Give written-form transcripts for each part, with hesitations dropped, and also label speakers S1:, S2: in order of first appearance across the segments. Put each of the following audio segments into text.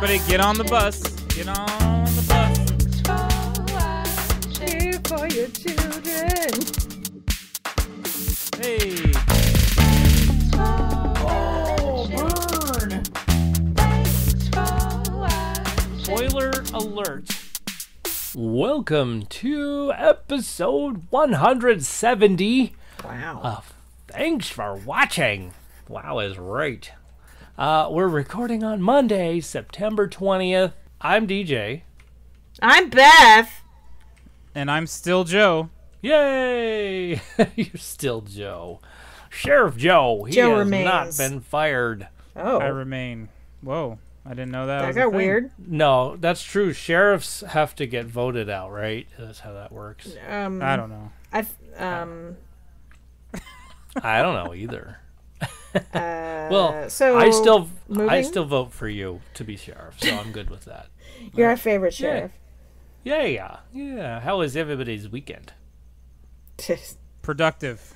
S1: Everybody get on the bus. Get on the bus.
S2: Cheer for your children.
S1: Hey.
S2: Oh, burn.
S3: Spoiler alert. Welcome to episode 170.
S2: Wow.
S3: Thanks for watching. Wow is right. We're recording on Monday, September 20th. I'm DJ.
S2: I'm Beth.
S1: And I'm still Joe.
S3: Yay! You're still Joe. Sheriff Joe. He
S2: Joe
S3: has
S2: remains.
S3: not been fired.
S2: Oh.
S1: I remain. Whoa. I didn't know that.
S2: That
S1: was a
S2: got
S1: thing.
S2: weird.
S3: No, that's true. Sheriffs have to get voted out, right? That's how that works.
S1: I don't know.
S3: I don't know either. Well,
S2: so
S3: I still
S2: moving?
S3: vote for you to be sheriff, so I'm good with that.
S2: You're our favorite sheriff.
S3: Yeah. How was everybody's weekend?
S1: Productive.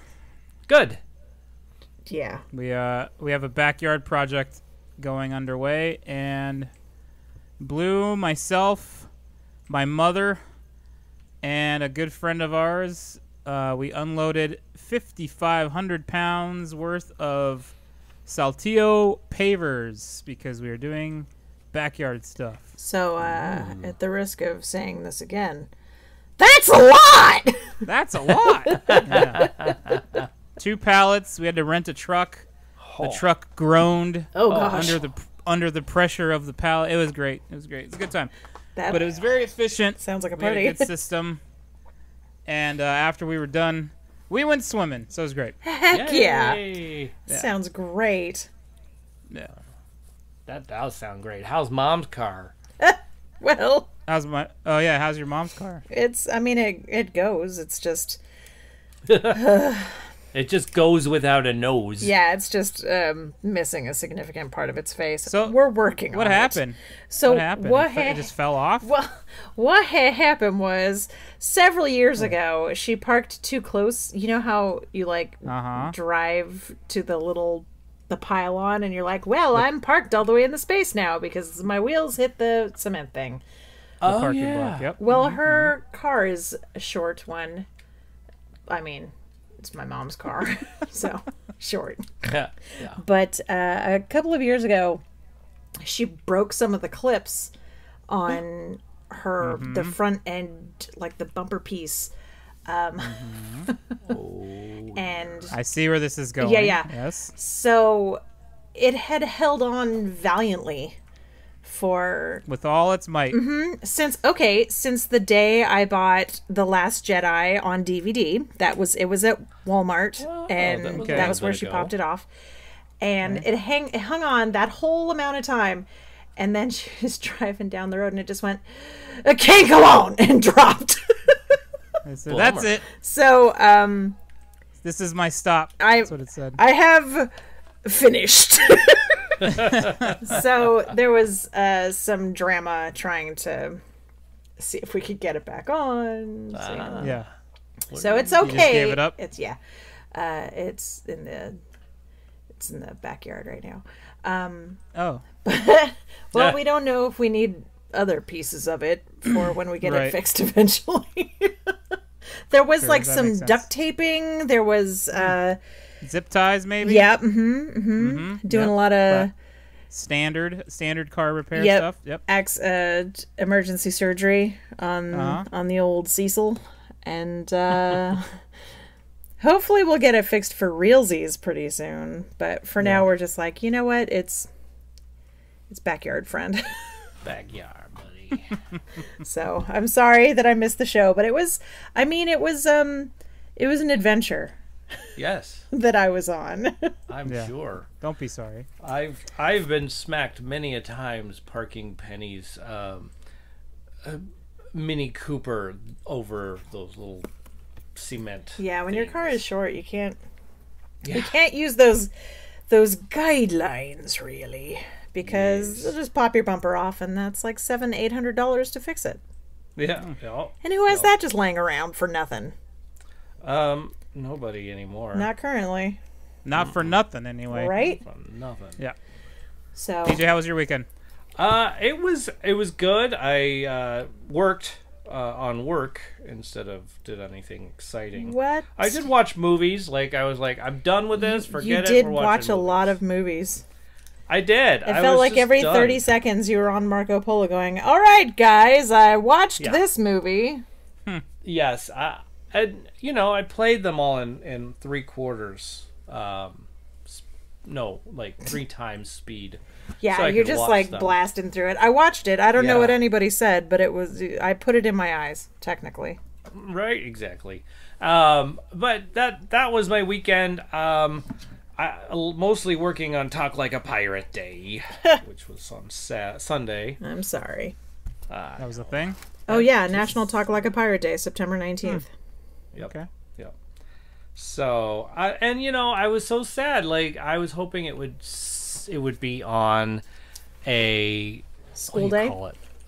S3: Good.
S2: Yeah.
S1: We have a backyard project going underway, and Blue, myself, my mother, and a good friend of ours, we unloaded 5,500 pounds worth of Saltillo pavers because we were doing backyard stuff.
S2: So, at the risk of saying this again, that's a lot!
S1: That's a lot. Yeah. 2 pallets. We had to rent a truck. The truck groaned
S2: gosh.
S1: under the pressure of the pallet. It was great. It's a good time. But it was very efficient.
S2: Sounds like a
S1: We had
S2: party.
S1: a good system. And after we were done, we went swimming. So it was great.
S2: Heck yeah.
S3: Yay.
S2: Sounds great.
S1: Yeah.
S3: That does sound great. How's mom's car?
S2: Well,
S1: How's your mom's car?
S2: it goes. It's just,
S3: It just goes without a nose.
S2: yeah, it's just missing a significant part of its face.
S1: So
S2: we're working on it.
S1: What happened?
S2: So
S1: What happened? It just fell off?
S2: Well, what happened was several years ago, she parked too close. You know how you drive to the pylon and you're like, well, I'm parked all the way in the space now because my wheels hit the cement thing.
S1: The
S3: Oh,
S1: parking
S3: yeah.
S1: block. Yep.
S2: Well, her car is a short one. I mean, it's my mom's car, so short.
S3: Yeah.
S2: But a couple of years ago, she broke some of the clips on her the front end, like the bumper piece. And
S1: I see where this is going.
S2: Yeah.
S1: Yes.
S2: so it had held on valiantly for
S1: With all its might.
S2: since the day I bought The Last Jedi on DVD. It was at Walmart, and
S3: that was
S2: that
S3: a
S2: was where
S3: bit
S2: she
S3: ago.
S2: popped it off. And it hung on that whole amount of time, and then she was driving down the road, and it just went, "It can't go on," and dropped.
S1: So that's it.
S2: So
S1: This is my stop.
S2: I-
S1: That's what it said.
S2: I have finished. So there was some drama trying to see if we could get it back on.
S1: Yeah.
S2: So it's
S1: just
S2: okay.
S1: gave it up?
S2: It's it's in the backyard right now.
S1: Oh.
S2: Well, we don't know if we need other pieces of it for when we get it
S1: Right.
S2: fixed eventually. There was
S1: Sure,
S2: like
S1: that
S2: some
S1: makes sense.
S2: duct taping. There was
S1: Zip ties, maybe?
S2: yeah, doing
S1: Yep.
S2: a lot of
S1: Standard car repair
S2: Yep.
S1: stuff. Yep.
S2: emergency surgery on the old Cecil, and hopefully we'll get it fixed for realsies pretty soon. But for now, we're just like, you know what? It's backyard friend.
S3: Backyard, buddy.
S2: So I'm sorry that I missed the show, but it was an adventure
S3: Yes,
S2: that I was on.
S3: I'm
S1: Yeah.
S3: sure.
S1: Don't be sorry.
S3: I've been smacked many a times parking Penny's Mini Cooper over those little cement.
S2: Yeah, when your car
S3: things.
S2: is short, you can't
S3: Yeah.
S2: you can't use those guidelines really, because they'll just pop your bumper off, and that's like $700-800 to fix it.
S3: Yeah.
S2: And who has that just laying around for nothing?
S3: Nobody anymore.
S2: Not currently,
S1: Not for nothing, anyway.
S2: right?
S3: Nothing.
S1: Yeah.
S2: So
S1: DJ, how was your weekend?
S3: It was good. I worked on work instead of did anything exciting.
S2: What?
S3: I did watch movies. Like I was like, I'm done with this. Forget it.
S2: You did
S3: We're
S2: watch a
S3: movies.
S2: lot of movies.
S3: I did.
S2: It felt like every
S3: done.
S2: 30 seconds you were on Marco Polo going, all right, guys, I watched this movie.
S3: Yes. And, I played them all in 3/4. No, like 3 times speed.
S2: Yeah,
S3: so
S2: you're just like blasting through it. I watched it. I don't know what anybody said, but I put it in my eyes, technically.
S3: Right, exactly. But that was my weekend. I mostly working on Talk Like a Pirate Day, which was on Sunday.
S2: I'm sorry.
S1: That was a thing?
S2: Oh, yeah, National Talk Like a Pirate Day, September 19th.
S3: Yep.
S1: Okay.
S3: Yep. So, I was so sad. Like, I was hoping it would be on a
S2: school day.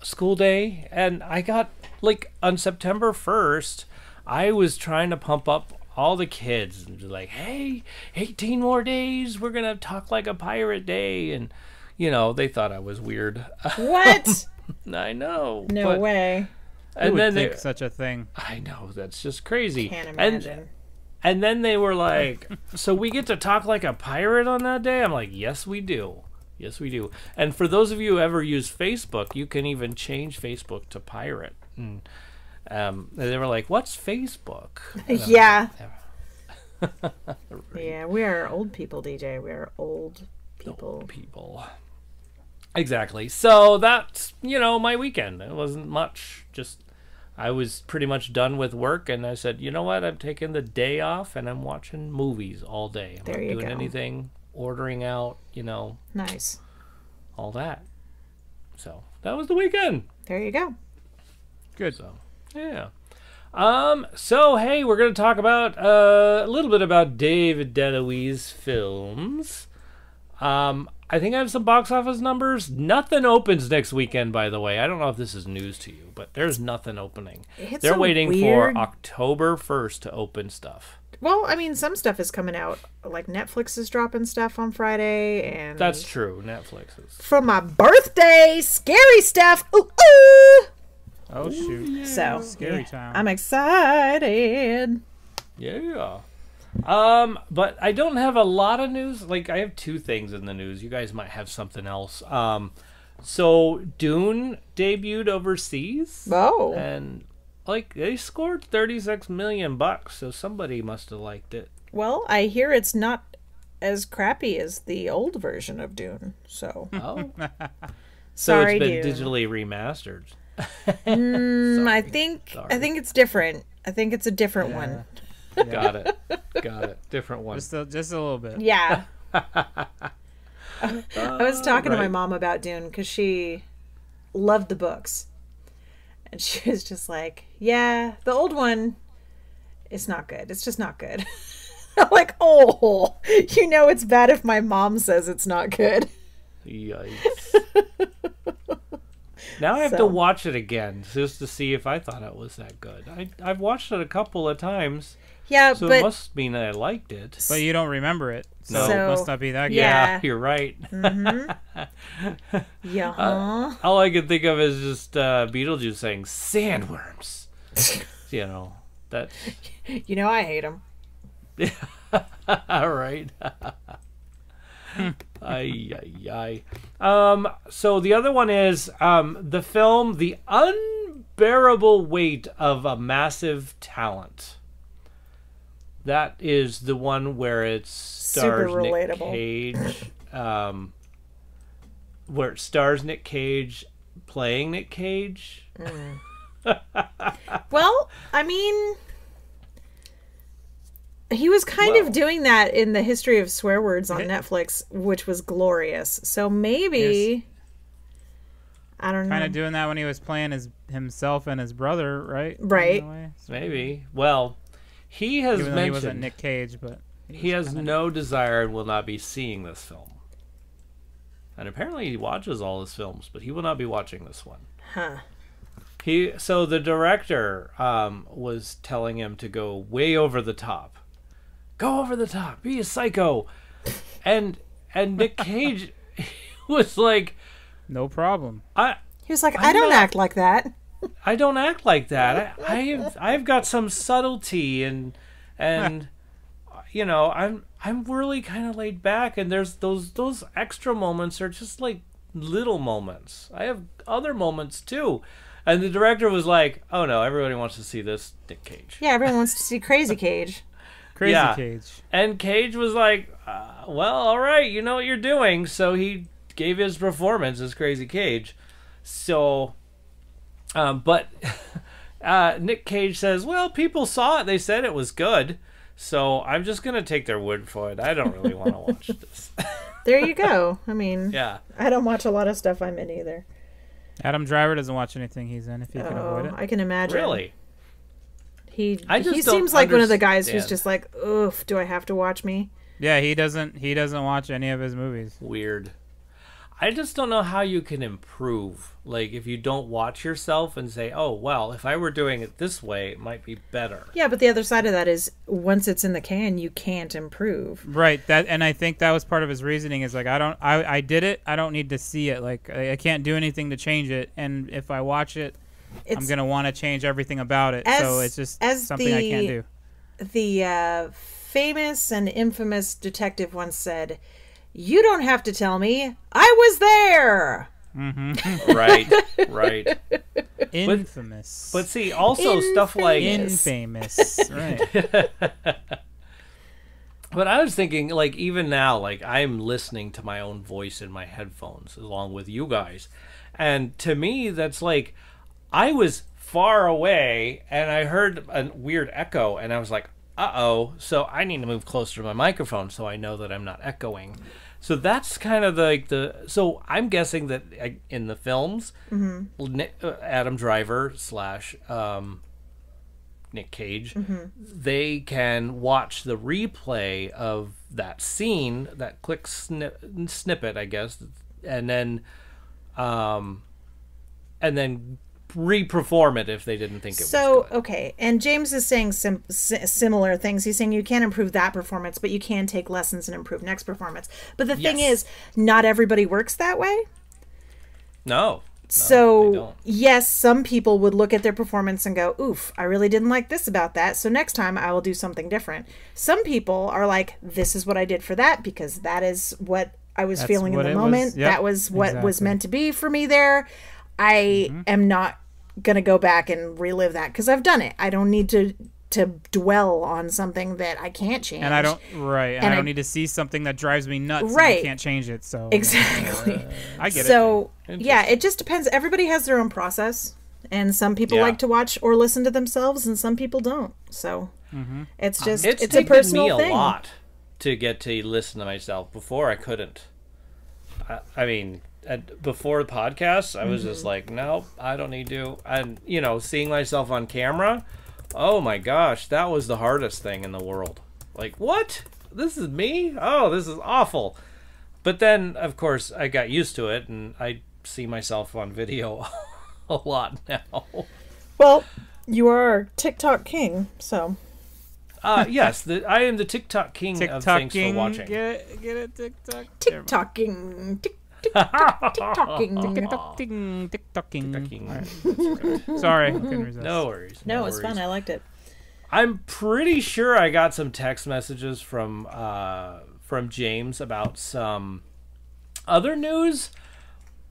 S3: School day, and I got like on September 1st. I was trying to pump up all the kids and be like, hey, 18 more days, we're gonna Talk Like a Pirate Day, and they thought I was weird.
S2: What?
S3: I know.
S2: No way.
S1: Who would think such a thing?
S3: I know, that's just crazy.
S2: Can't imagine.
S3: And then they were like, so we get to talk like a pirate on that day? I'm like, yes, we do. Yes, we do. And for those of you who ever use Facebook, you can even change Facebook to pirate. And they were like, what's Facebook?
S2: Yeah. Yeah, we are old people, DJ. We are old people.
S3: Old people. Exactly. So that's, my weekend. It wasn't much. Just, I was pretty much done with work, and I said, you know what? I'm taking the day off, and I'm watching movies all day. I'm not doing anything, ordering out,
S2: Nice.
S3: all that. So that was the weekend.
S2: There you go.
S1: Good.
S3: So, yeah. So, hey, we're going to talk about a little bit about David DeLuise films. I think I have some box office numbers. Nothing opens next weekend, by the way. I don't know if this is news to you, but there's nothing opening. They're waiting for October 1st to open stuff.
S2: Well, I mean, some stuff is coming out. Like Netflix is dropping stuff on Friday, and
S3: that's true. Netflix is
S2: for my birthday. Scary stuff. Ooh, ooh.
S1: Oh shoot!
S2: Yeah. So
S1: scary time.
S2: I'm excited.
S3: Yeah. But I don't have a lot of news. Like, I have 2 things in the news. You guys might have something else. So Dune debuted overseas.
S2: Oh.
S3: And like they scored $36 million, so somebody must have liked it.
S2: Well, I hear it's not as crappy as the old version of Dune. So.
S3: Oh. So
S2: sorry,
S3: it's been
S2: Dune.
S3: digitally remastered.
S2: I think it's different. I think it's a different one.
S1: Yeah.
S3: Got it. Different one.
S1: Just a little bit.
S2: Yeah. I was talking to my mom about Dune because she loved the books. And she was just like, yeah, the old one is not good. It's just not good. I'm like, oh, it's bad if my mom says it's not good.
S3: Yikes. Now I have to watch it again just to see if I thought it was that good. I've watched it a couple of times.
S2: Yeah,
S3: so
S2: but
S3: it must mean that I liked it.
S1: But you don't remember it, so it must not be that good.
S3: Yeah, you're right.
S2: Mm-hmm. Yeah.
S3: All I can think of is just Beetlejuice saying sandworms. That.
S2: I hate them.
S3: All right. Ay. So the other one is the film The Unbearable Weight of a Massive Talent. That is the one where it stars Nick Cage. Where it stars Nick Cage playing Nick Cage.
S2: Well, I mean, he was kind of doing that in the History of Swear Words on Netflix, which was glorious. So maybe, I don't know.
S1: Kind of doing that when he was playing himself and his brother, right?
S2: Right.
S1: So
S3: maybe. Well, he has
S1: even
S3: mentioned
S1: though he wasn't Nick Cage, but
S3: he has no desire and will not be seeing this film. And apparently he watches all his films, but he will not be watching this one.
S2: Huh.
S3: So the director was telling him to go way over the top. Go over the top. Be a psycho. And Nick Cage was like,
S1: No problem.
S2: He was like, I don't act like that.
S3: I don't act like that. I've got some subtlety and you know, I'm really kind of laid back, and there's those extra moments are just like little moments. I have other moments too. And the director was like, "Oh no, everybody wants to see this Nick Cage."
S2: Yeah, everyone wants to see Crazy Cage.
S1: Crazy Cage.
S3: And Cage was like, "Well, all right, you know what you're doing." So he gave his performance as Crazy Cage. So, but Nick Cage says, "Well, people saw it. They said it was good. So I'm just gonna take their word for it. I don't really want to watch this."
S2: There you go. I mean,
S3: yeah,
S2: I don't watch a lot of stuff I'm in either.
S1: Adam Driver doesn't watch anything he's in if he can avoid it.
S2: I can imagine.
S3: Really?
S2: He seems like one of the guys who's just like, oof, do I have to watch me?
S1: Yeah, he doesn't watch any of his movies.
S3: Weird. I just don't know how you can improve. Like, if you don't watch yourself and say, oh, well, if I were doing it this way, it might be better.
S2: Yeah, but the other side of that is once it's in the can, you can't improve.
S1: Right. And I think that was part of his reasoning is like, I did it. I don't need to see it. Like, I can't do anything to change it. And if I watch it, I'm going to want to change everything about it. So it's just something I can't do.
S2: The famous and infamous detective once said, "You don't have to tell me. I was there."
S3: Mm-hmm. Right.
S1: Infamous.
S3: But see, also stuff like
S1: infamous. Right.
S3: But I was thinking, like, even now, like, I'm listening to my own voice in my headphones along with you guys. And to me, that's like, I was far away and I heard a weird echo and I was like, uh-oh, so I need to move closer to my microphone so I know that I'm not echoing. So that's kind of so I'm guessing that in the films, Adam Driver / Nick Cage, they can watch the replay of that scene, that quick snippet, I guess, and then re-perform it if they didn't think it was good.
S2: Okay, and James is saying similar things. He's saying you can't improve that performance, but you can take lessons and improve next performance. But the thing is, not everybody works that way.
S3: No.
S2: So, yes, some people would look at their performance and go, oof, I really didn't like this about that, so next time I will do something different. Some people are like, this is what I did for that because that is what I was feeling in the moment. That was what was meant to be for me there. I am not going to go back and relive that because I've done it. I don't need to dwell on something that I can't change.
S1: And I don't need to see something that drives me nuts and I can't change it. So
S2: exactly.
S1: I get it.
S2: So yeah, it just depends. Everybody has their own process, and some people like to watch or listen to themselves, and some people don't. So it's just it's a personal thing.
S3: A lot to get to listen to myself. Before I couldn't. I mean, before the podcast, I was just like, no, I don't need to. And seeing myself on camera. Oh my gosh, that was the hardest thing in the world. Like, what? This is me? Oh, this is awful. But then, of course, I got used to it, and I see myself on video a lot now.
S2: Well, you are TikTok king, so.
S3: Yes, I am the TikTok king of things for watching.
S1: Get it, TikTok?
S2: TikToking.
S1: TikToking. Right. Sorry, I couldn't resist.
S3: No worries.
S2: No, it's fun. I liked it.
S3: I'm pretty sure I got some text messages from James about some other news,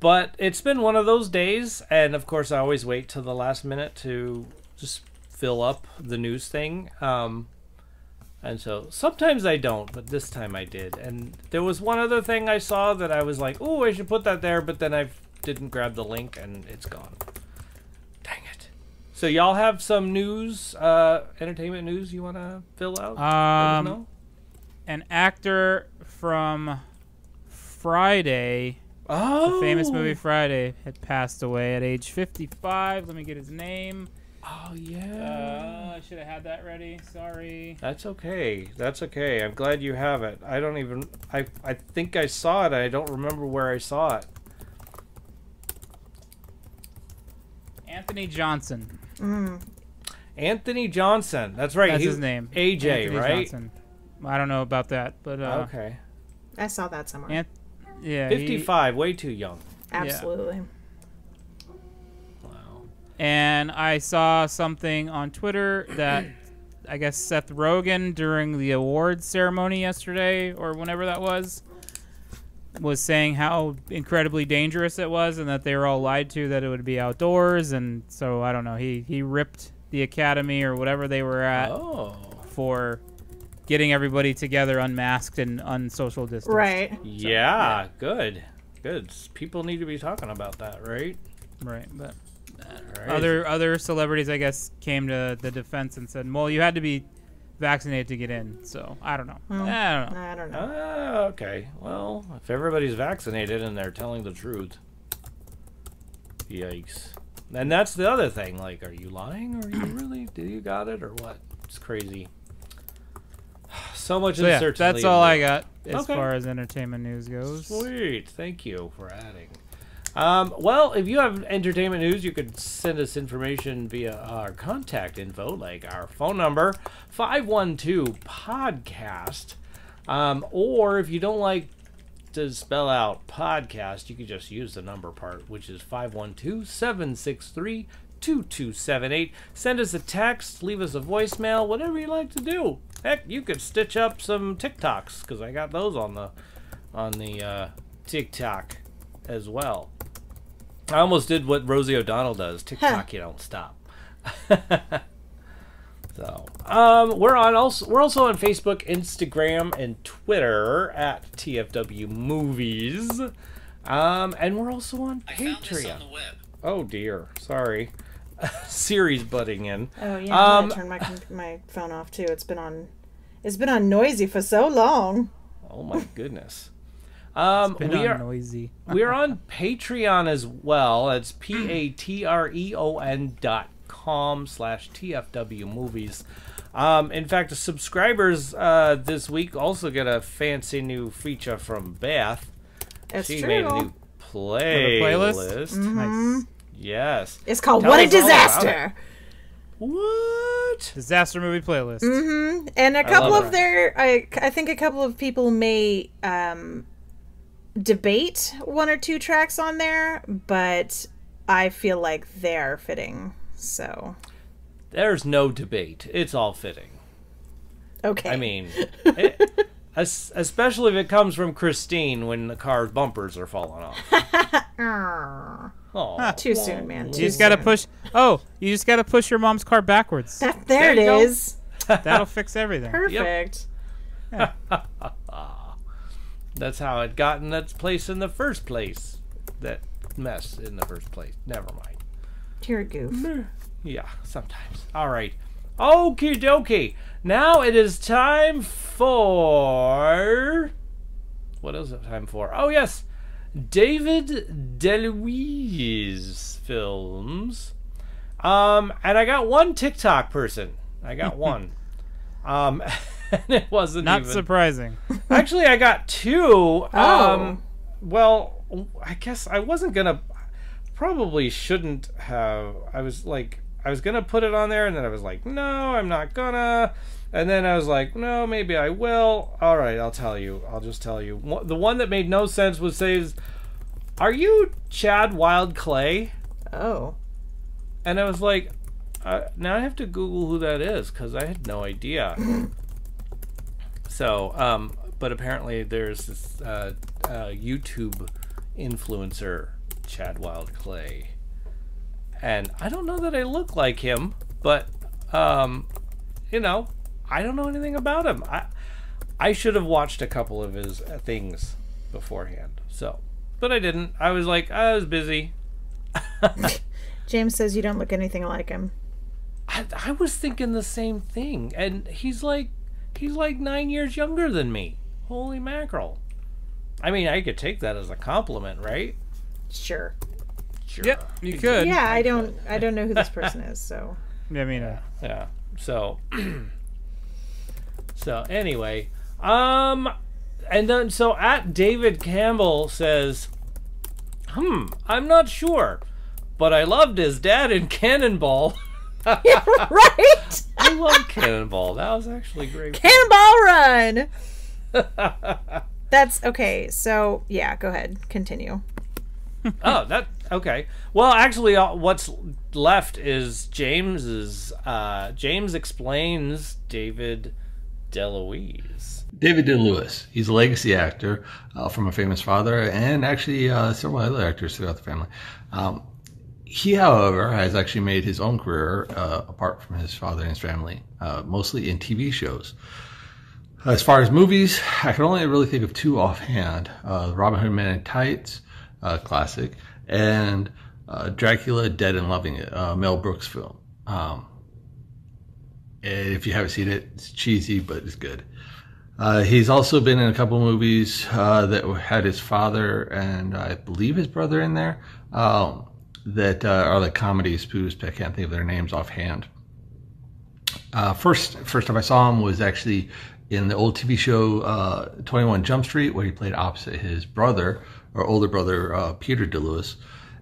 S3: but it's been one of those days, and of course I always wait till the last minute to just fill up the news thing. And so sometimes I don't, but this time I did. And there was one other thing I saw that I was like, oh, I should put that there, but then I didn't grab the link and it's gone. Dang it. So y'all have some news, entertainment news you want to fill out? Let us know?
S1: An actor from Friday, the famous movie Friday, had passed away at age 55. Let me get his name.
S3: Oh, yeah.
S1: I should have had that ready. Sorry.
S3: That's okay. That's okay. I'm glad you have it. I don't even... I think I saw it. I don't remember where I saw it.
S1: Anthony Johnson.
S3: Anthony Johnson. That's right.
S1: That's his name.
S3: AJ,
S1: Anthony
S3: right?
S1: Johnson. I don't know about that, but...
S3: okay.
S2: I saw that somewhere.
S1: Yeah.
S3: 55. Way too young.
S2: Absolutely.
S3: Wow.
S1: And I saw something on Twitter that I guess Seth Rogen during the awards ceremony yesterday or whenever that was saying how incredibly dangerous it was and that they were all lied to that it would be outdoors. And so, I don't know, he ripped the Academy or whatever they were at for getting everybody together unmasked and unsocial distance.
S2: Right.
S3: Yeah, good. People need to be talking about that, right?
S1: Right, but other celebrities, I guess, came to the defense and said, well, you had to be vaccinated to get in, so I don't know.
S2: I don't know.
S3: Okay. Well, if everybody's vaccinated and they're telling the truth, yikes. And that's the other thing. Like, are you lying? Or are you really? Do you got it or what? It's crazy. So much uncertainty.
S1: That's all I got as far as entertainment news goes.
S3: Sweet. Thank you for adding. Well, if you have entertainment news, you could send us information via our contact info, like our phone number, 512-PODCAST. Or if you don't like to spell out podcast, you could just use the number part, which is 512-763-2278. Send us a text, leave us a voicemail, whatever you like to do. Heck, you could stitch up some TikToks, because I got those on the TikTok as well. I almost did what Rosie O'Donnell does. TikTok, you don't stop. So, we're also on Facebook, Instagram, and Twitter at tfwmovies. And we're also on Patreon. I found this on the web. Oh dear, sorry. Siri's butting in.
S2: Oh yeah, I turned my phone off too. It's been on noisy for so long.
S3: Oh my goodness.
S1: We are noisy.
S3: We are on Patreon as well. It's patreon.com/tfwmovies. In fact, the subscribers this week also get a fancy new feature from Beth. She made a new playlist.
S2: Mm-hmm.
S3: Nice. Yes.
S2: It's called What a Disaster.
S3: What?
S1: Disaster movie playlist.
S2: Mm-hmm. And a couple of I think a couple of people may debate one or two tracks on there, but I feel like they're fitting. So
S3: there's no debate. It's all fitting.
S2: Okay.
S3: I mean, especially if it comes from Christine when the car's bumpers are falling off.
S2: Oh, too soon, man.
S1: You just gotta push. Oh, you just gotta push your mom's car backwards.
S2: There it is.
S1: That'll fix everything.
S2: Perfect.
S1: Yep.
S3: Yeah. That's how it got in that place in the first place. That mess in the first place. Never mind.
S2: You're a goof.
S3: Yeah, sometimes. All right. Okie dokie. Now it is time for... What is it time for? Oh, yes. David DeLuise films. And I got one TikTok person. I got one. And it wasn't
S1: not
S3: even...
S1: surprising.
S3: Actually, I got two.
S2: Oh.
S3: Well, I guess I wasn't going to... Probably shouldn't have. I was going to put it on there, and then I was like, no, I'm not gonna. And then I was like, no, maybe I will. All right, I'll tell you. I'll just tell you. The one that made no sense was says, are you Chad Wild Clay?
S2: Oh.
S3: And I was like, now I have to Google who that is, because I had no idea. So, but apparently there's this YouTube influencer, Chad Wild Clay, and I don't know that I look like him, but you know, I don't know anything about him. I should have watched a couple of his things beforehand, so, but I didn't. I was like, I was busy.
S2: James says you don't look anything like him.
S3: I was thinking the same thing, and he's like 9 years younger than me. Holy mackerel! I mean, I could take that as a compliment, right?
S2: Sure.
S1: Yep, you could.
S2: Yeah, I don't know who this person is, so.
S1: I mean,
S3: yeah. So, so anyway, and then so at David Campbell says, I'm not sure, but I loved his dad in Cannonball.
S2: Yeah, right.
S3: I love Cannonball. That was actually great.
S2: Cannonball Run. That's okay. So yeah, go ahead, continue.
S3: Oh, that okay. Well, actually, what's left is James's. James explains David DeLuise.
S4: David DeLuise. He's a legacy actor from a famous father, and actually several other actors throughout the family. He, however, has actually made his own career apart from his father and his family, mostly in TV shows. As far as movies, I can only really think of two offhand. Robin Hood Men in Tights, classic, and Dracula, Dead and Loving It, Mel Brooks film. If you haven't seen it, it's cheesy, but it's good. He's also been in a couple movies that had his father and I believe his brother in there. That are like comedy spoofs, but I can't think of their names offhand. First time I saw him was actually in the old TV show 21 Jump Street, where he played opposite his brother, or older brother, Peter DeLuise,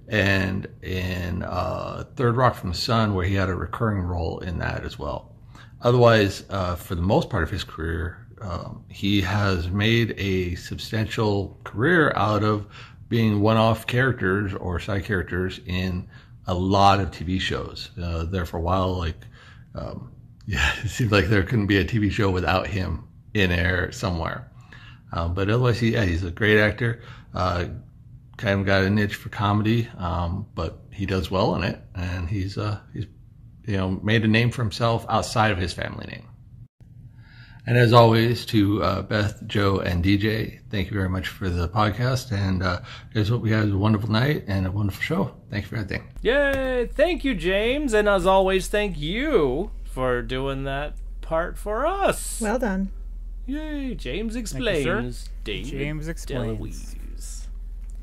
S4: and in Third Rock from the Sun, where he had a recurring role in that as well. Otherwise, for the most part of his career, he has made a substantial career out of being one-off characters or side characters in a lot of TV shows. There for a while, it seems like there couldn't be a TV show without him in air somewhere. But otherwise, he's a great actor. Kind of got a niche for comedy, but he does well in it, and he's made a name for himself outside of his family name. And as always, to Beth, Joe, and DJ, thank you very much for the podcast. And here's hope we had a wonderful night and a wonderful show. Thank you for everything.
S3: Yay! Thank you, James. And as always, thank you for doing that part for us.
S2: Well done.
S3: Yay! James explains. David
S1: James explains.
S3: DeLuise.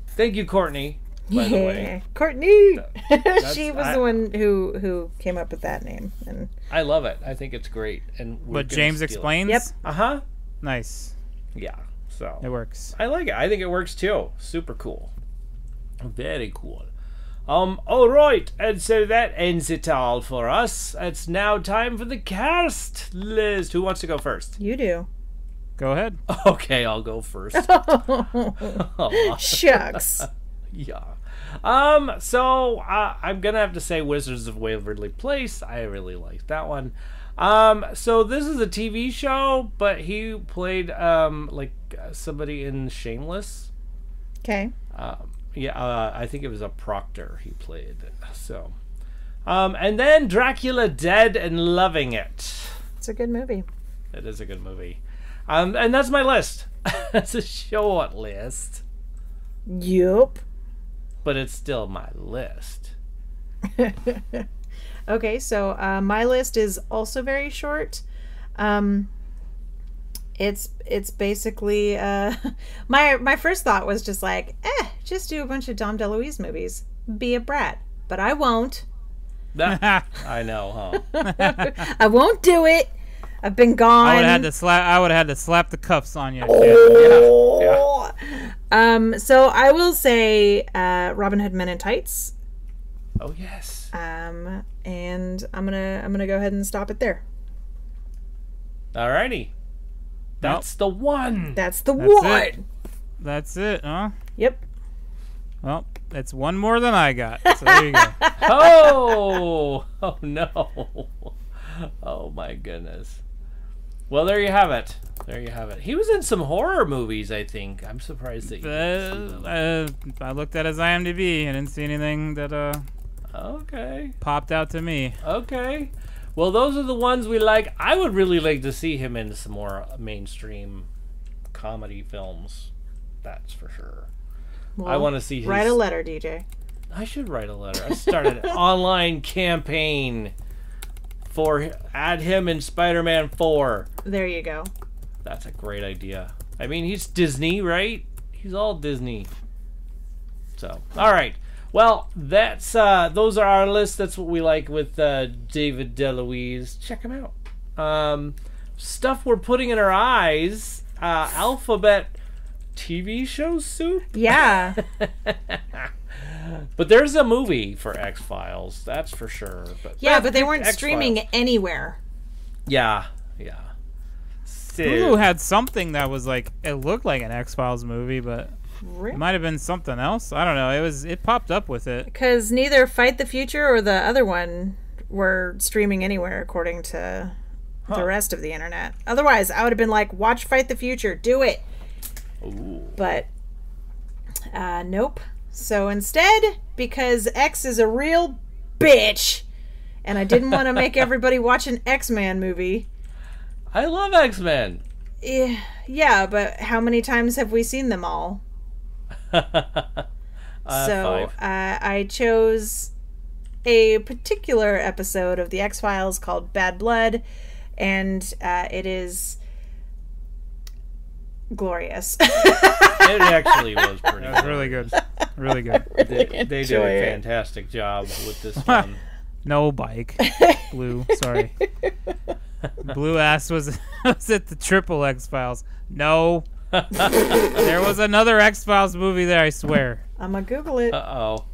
S3: Thank you, Courtney. By the way,
S2: Courtney. She was the one who came up with that name, and
S3: I love it. I think it's great. And
S1: but James explains.
S2: Yep.
S1: Nice.
S3: Yeah. So
S1: it works.
S3: I like it. I think it works too. Super cool. Very cool. All right, and so that ends it all for us. It's now time for the cast list. Who wants to go first?
S2: You do.
S1: Go ahead.
S3: Okay, I'll go first.
S2: Shucks.
S3: Yeah. So I'm gonna have to say Wizards of Waverly Place. I really like that one. So this is a TV show, but he played somebody in Shameless.
S2: Okay.
S3: I think it was a proctor he played. So, and then Dracula, Dead and Loving It.
S2: It's a good movie.
S3: It is a good movie. And that's my list. It's a short list.
S2: Yup.
S3: But it's still my list.
S2: Okay, so my list is also very short. It's basically my first thought was just like, just do a bunch of Dom DeLuise movies, be a brat, but I won't.
S3: I know, huh?
S2: I won't do it. I've been gone.
S1: I would have had to slap the cuffs on you.
S2: Oh. Yeah. So I will say Robin Hood Men in Tights.
S3: Oh yes.
S2: And I'm gonna go ahead and stop it there.
S3: Alrighty. That's the one.
S2: That's the one.
S1: That's it, huh?
S2: Yep.
S1: Well, it's one more than I got. So there you go.
S3: Oh no. Oh my goodness. Well, there you have it. There you have it. He was in some horror movies, I think. I'm surprised that you didn't see them.
S1: I looked at his IMDb and didn't see anything that
S3: okay.
S1: popped out to me.
S3: Okay. Well, those are the ones we like. I would really like to see him in some more mainstream comedy films. That's for sure. Well, I want to see his...
S2: Write a letter, DJ.
S3: I should write a letter. I started an online campaign for add him in Spider-Man 4.
S2: There you go.
S3: That's a great idea. I mean, he's Disney, right? He's all Disney. So, all right. Well, that's those are our lists. That's what we like with David DeLuise. Check him out. Stuff we're putting in our eyes. Alphabet TV show soup.
S2: Yeah.
S3: But there's a movie for X-Files, that's for sure. But
S2: they weren't streaming anywhere.
S3: Yeah.
S1: Hulu had something that was like, it looked like an X-Files movie, but It might have been something else. I don't know. It popped up with it.
S2: Because neither Fight the Future or the other one were streaming anywhere, according to the rest of the internet. Otherwise, I would have been like, watch Fight the Future. Do it.
S3: Ooh.
S2: But, nope. So instead, because X is a real bitch, and I didn't want to make everybody watch an X-Men movie.
S3: I love X-Men.
S2: Yeah, but how many times have we seen them all? So
S3: 5.
S2: I chose a particular episode of the X-Files called Bad Blood, and it is glorious.
S3: It actually was pretty good.
S1: Really good. Really good.
S2: Really
S3: They did a fantastic job with this one.
S1: No bike. Blue, sorry. Blue ass was at the triple X-Files. No. There was another X-Files movie there, I swear.
S2: I'm gonna Google it.
S3: Uh-oh.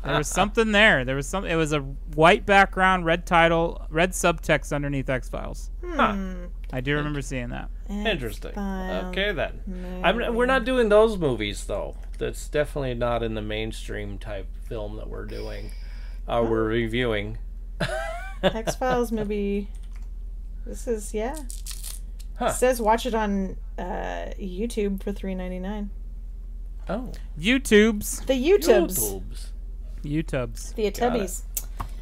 S1: There was something there. It was a white background, red title, red subtext underneath X-Files. I do remember seeing that.
S3: Interesting.
S2: X-Files
S3: Okay, then. We're not doing those movies, though. That's definitely not in the mainstream type film that we're doing. We're reviewing.
S2: X-Files movie. This is, yeah.
S3: Huh.
S2: It says watch it on YouTube for $3.99.
S3: Oh.
S1: YouTubes.
S2: The YouTubes.
S1: YouTubes.
S2: The Tubbies.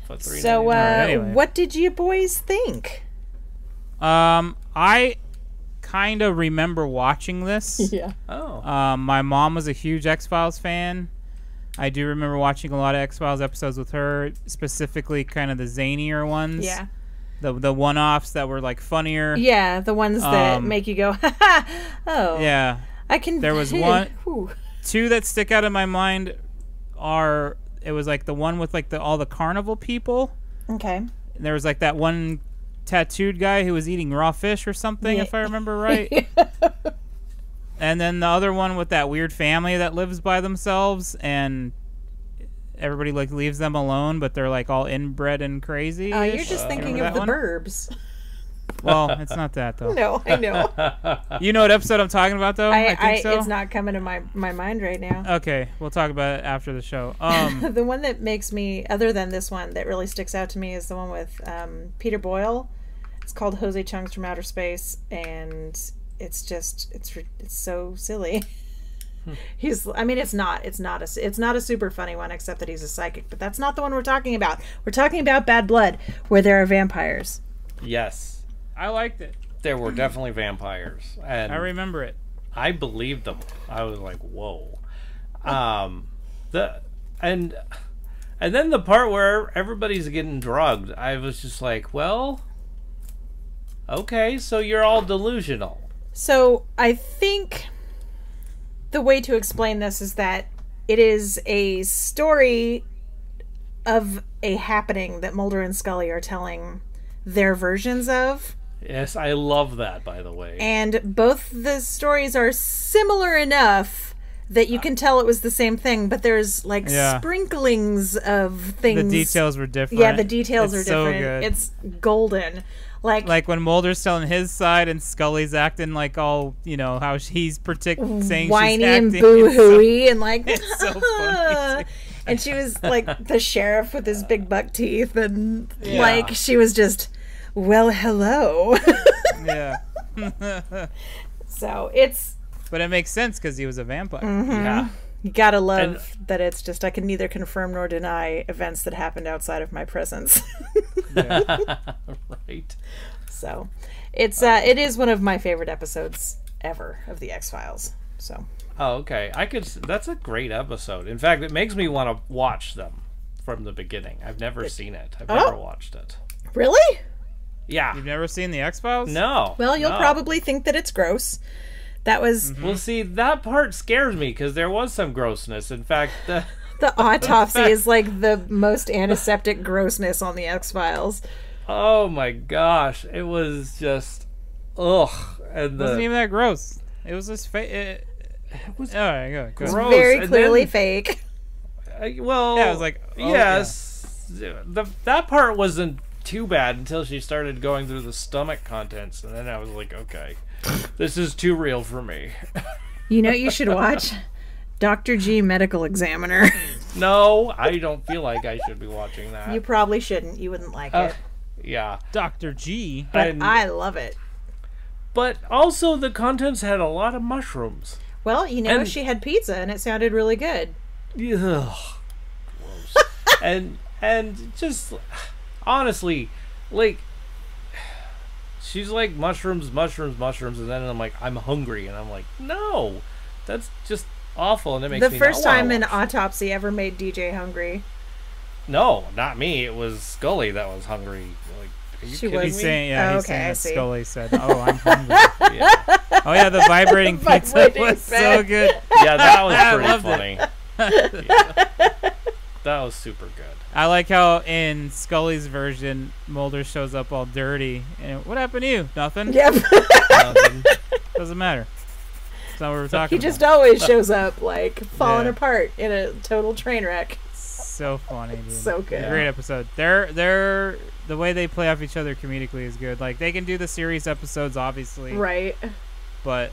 S3: For $3.99.
S2: So,
S1: anyway.
S2: what did you boys think?
S1: I kind of remember watching this.
S2: Yeah.
S3: Oh.
S1: My mom was a huge X-Files fan. I do remember watching a lot of X-Files episodes with her, specifically kind of the zanier ones.
S2: Yeah.
S1: The one-offs that were like funnier.
S2: Yeah, the ones that make you go, ha ha, oh.
S1: Yeah.
S2: I can.
S1: There was two that stick out in my mind it was like the one with like all the carnival people.
S2: Okay.
S1: And there was like that one tattooed guy who was eating raw fish or something, if I remember right. And then the other one with that weird family that lives by themselves and everybody like leaves them alone, but they're like all inbred and crazy.
S2: You're just thinking of the Burbs.
S1: Well, it's not that though.
S2: No, I know.
S1: You know what episode I'm talking about though? I think so.
S2: It's not coming to my mind right now.
S1: Okay, we'll talk about it after the show.
S2: The one that makes me, other than this one, that really sticks out to me is the one with Peter Boyle. It's called Jose Chunks from Outer Space, and it's just it's so silly. It's not a super funny one, except that he's a psychic, but that's not the one we're talking about. We're talking about Bad Blood, where there are vampires.
S3: Yes.
S1: I liked it.
S3: There were definitely vampires. And
S1: I remember it.
S3: I believed them. I was like, whoa. And then the part where everybody's getting drugged, I was just like, well, okay, so you're all delusional.
S2: So I think the way to explain this is that it is a story of a happening that Mulder and Scully are telling their versions of.
S3: Yes, I love that, by the way.
S2: And both the stories are similar enough that you can tell it was the same thing, but there's like sprinklings of things.
S1: The details were different.
S2: Yeah, the details are different.
S1: So good.
S2: It's golden. Like
S1: when Mulder's telling his side and Scully's acting like all, how he's saying
S2: whiny
S1: she's
S2: and
S1: acting.
S2: boo-hooey and like
S1: it's so funny.
S2: And she was like the sheriff with his big buck teeth, and like she was just, well, hello.
S1: Yeah.
S2: So it's.
S1: But it makes sense because he was a vampire.
S2: Mm-hmm.
S3: Yeah.
S2: You gotta love that it's just I can neither confirm nor deny events that happened outside of my presence.
S3: Right.
S2: So it's it is one of my favorite episodes ever of the X-Files. So.
S3: Oh, okay. That's a great episode. In fact, it makes me want to watch them from the beginning. I've never seen it. I've never watched it.
S2: Really?
S3: Yeah.
S1: You've never seen the X-Files?
S3: No.
S2: Well, you'll probably think that it's gross. That was...
S3: Well, see, that part scares me because there was some grossness. In fact,
S2: the autopsy is like the most antiseptic grossness on the X-Files.
S3: Oh my gosh. It was just... Ugh. And
S1: It wasn't even that gross. It was just it was all right, go.
S3: Gross.
S2: Very
S3: And
S2: clearly
S3: then,
S2: fake.
S3: Well...
S1: Yeah, I was like... Oh,
S3: yes. Yeah. That part wasn't too bad until she started going through the stomach contents. And then I was like, okay, this is too real for me.
S2: You know what you should watch? Dr. G Medical Examiner.
S3: No, I don't feel like I should be watching that.
S2: You probably shouldn't. You wouldn't like it.
S3: Yeah.
S1: Dr. G.
S2: But I love it.
S3: But also the contents had a lot of mushrooms.
S2: Well, you know, she had pizza and it sounded really good.
S3: Ugh. Gross. and just honestly, like she's like mushrooms, and then I'm like, I'm hungry, and I'm like, no, that's just awful, and it makes
S2: the
S3: me
S2: first
S3: not
S2: time
S3: wanna
S2: an
S3: watch.
S2: autopsy ever made DJ hungry.
S3: No, not me. It was Scully that was hungry. Like, are you kidding
S1: He's
S3: me?
S1: saying, yeah,
S2: Oh,
S1: he's
S2: okay,
S1: saying
S2: I
S1: that
S2: see.
S1: Scully said, "Oh, I'm hungry."
S3: Yeah.
S1: Oh yeah, the vibrating pizza
S2: Vibrating
S1: was so
S2: bed.
S1: good.
S3: Yeah, that was
S1: I
S3: pretty
S1: loved
S3: funny. Yeah. That was super good.
S1: I like how in Scully's version, Mulder shows up all dirty. And what happened to you? Nothing.
S2: Yep.
S1: Doesn't matter. That's not what we're talking
S2: He just
S1: about.
S2: always shows up like falling
S1: Yeah.
S2: apart in a total train wreck.
S1: So funny, dude.
S2: So good.
S1: Great episode. They're the way they play off each other comedically is good. Like they can do the series episodes, obviously,
S2: Right.
S1: but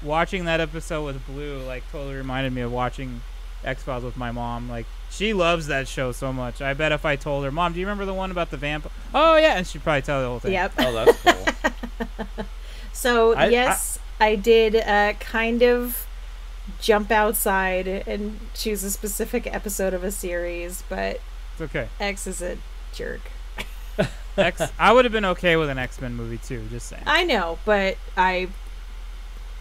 S1: watching that episode with Blue like totally reminded me of watching X-Files with my mom. Like she loves that show so much. I bet if I told her, "Mom, do you remember the one about the vamp?" Oh yeah, and she'd probably tell the whole thing.
S2: Yep.
S3: Oh, that's cool.
S2: So I did kind of jump outside and choose a specific episode of a series, but
S1: It's okay.
S2: X is a jerk.
S1: I would have been okay with an X-Men movie too. Just saying.
S2: I know, but I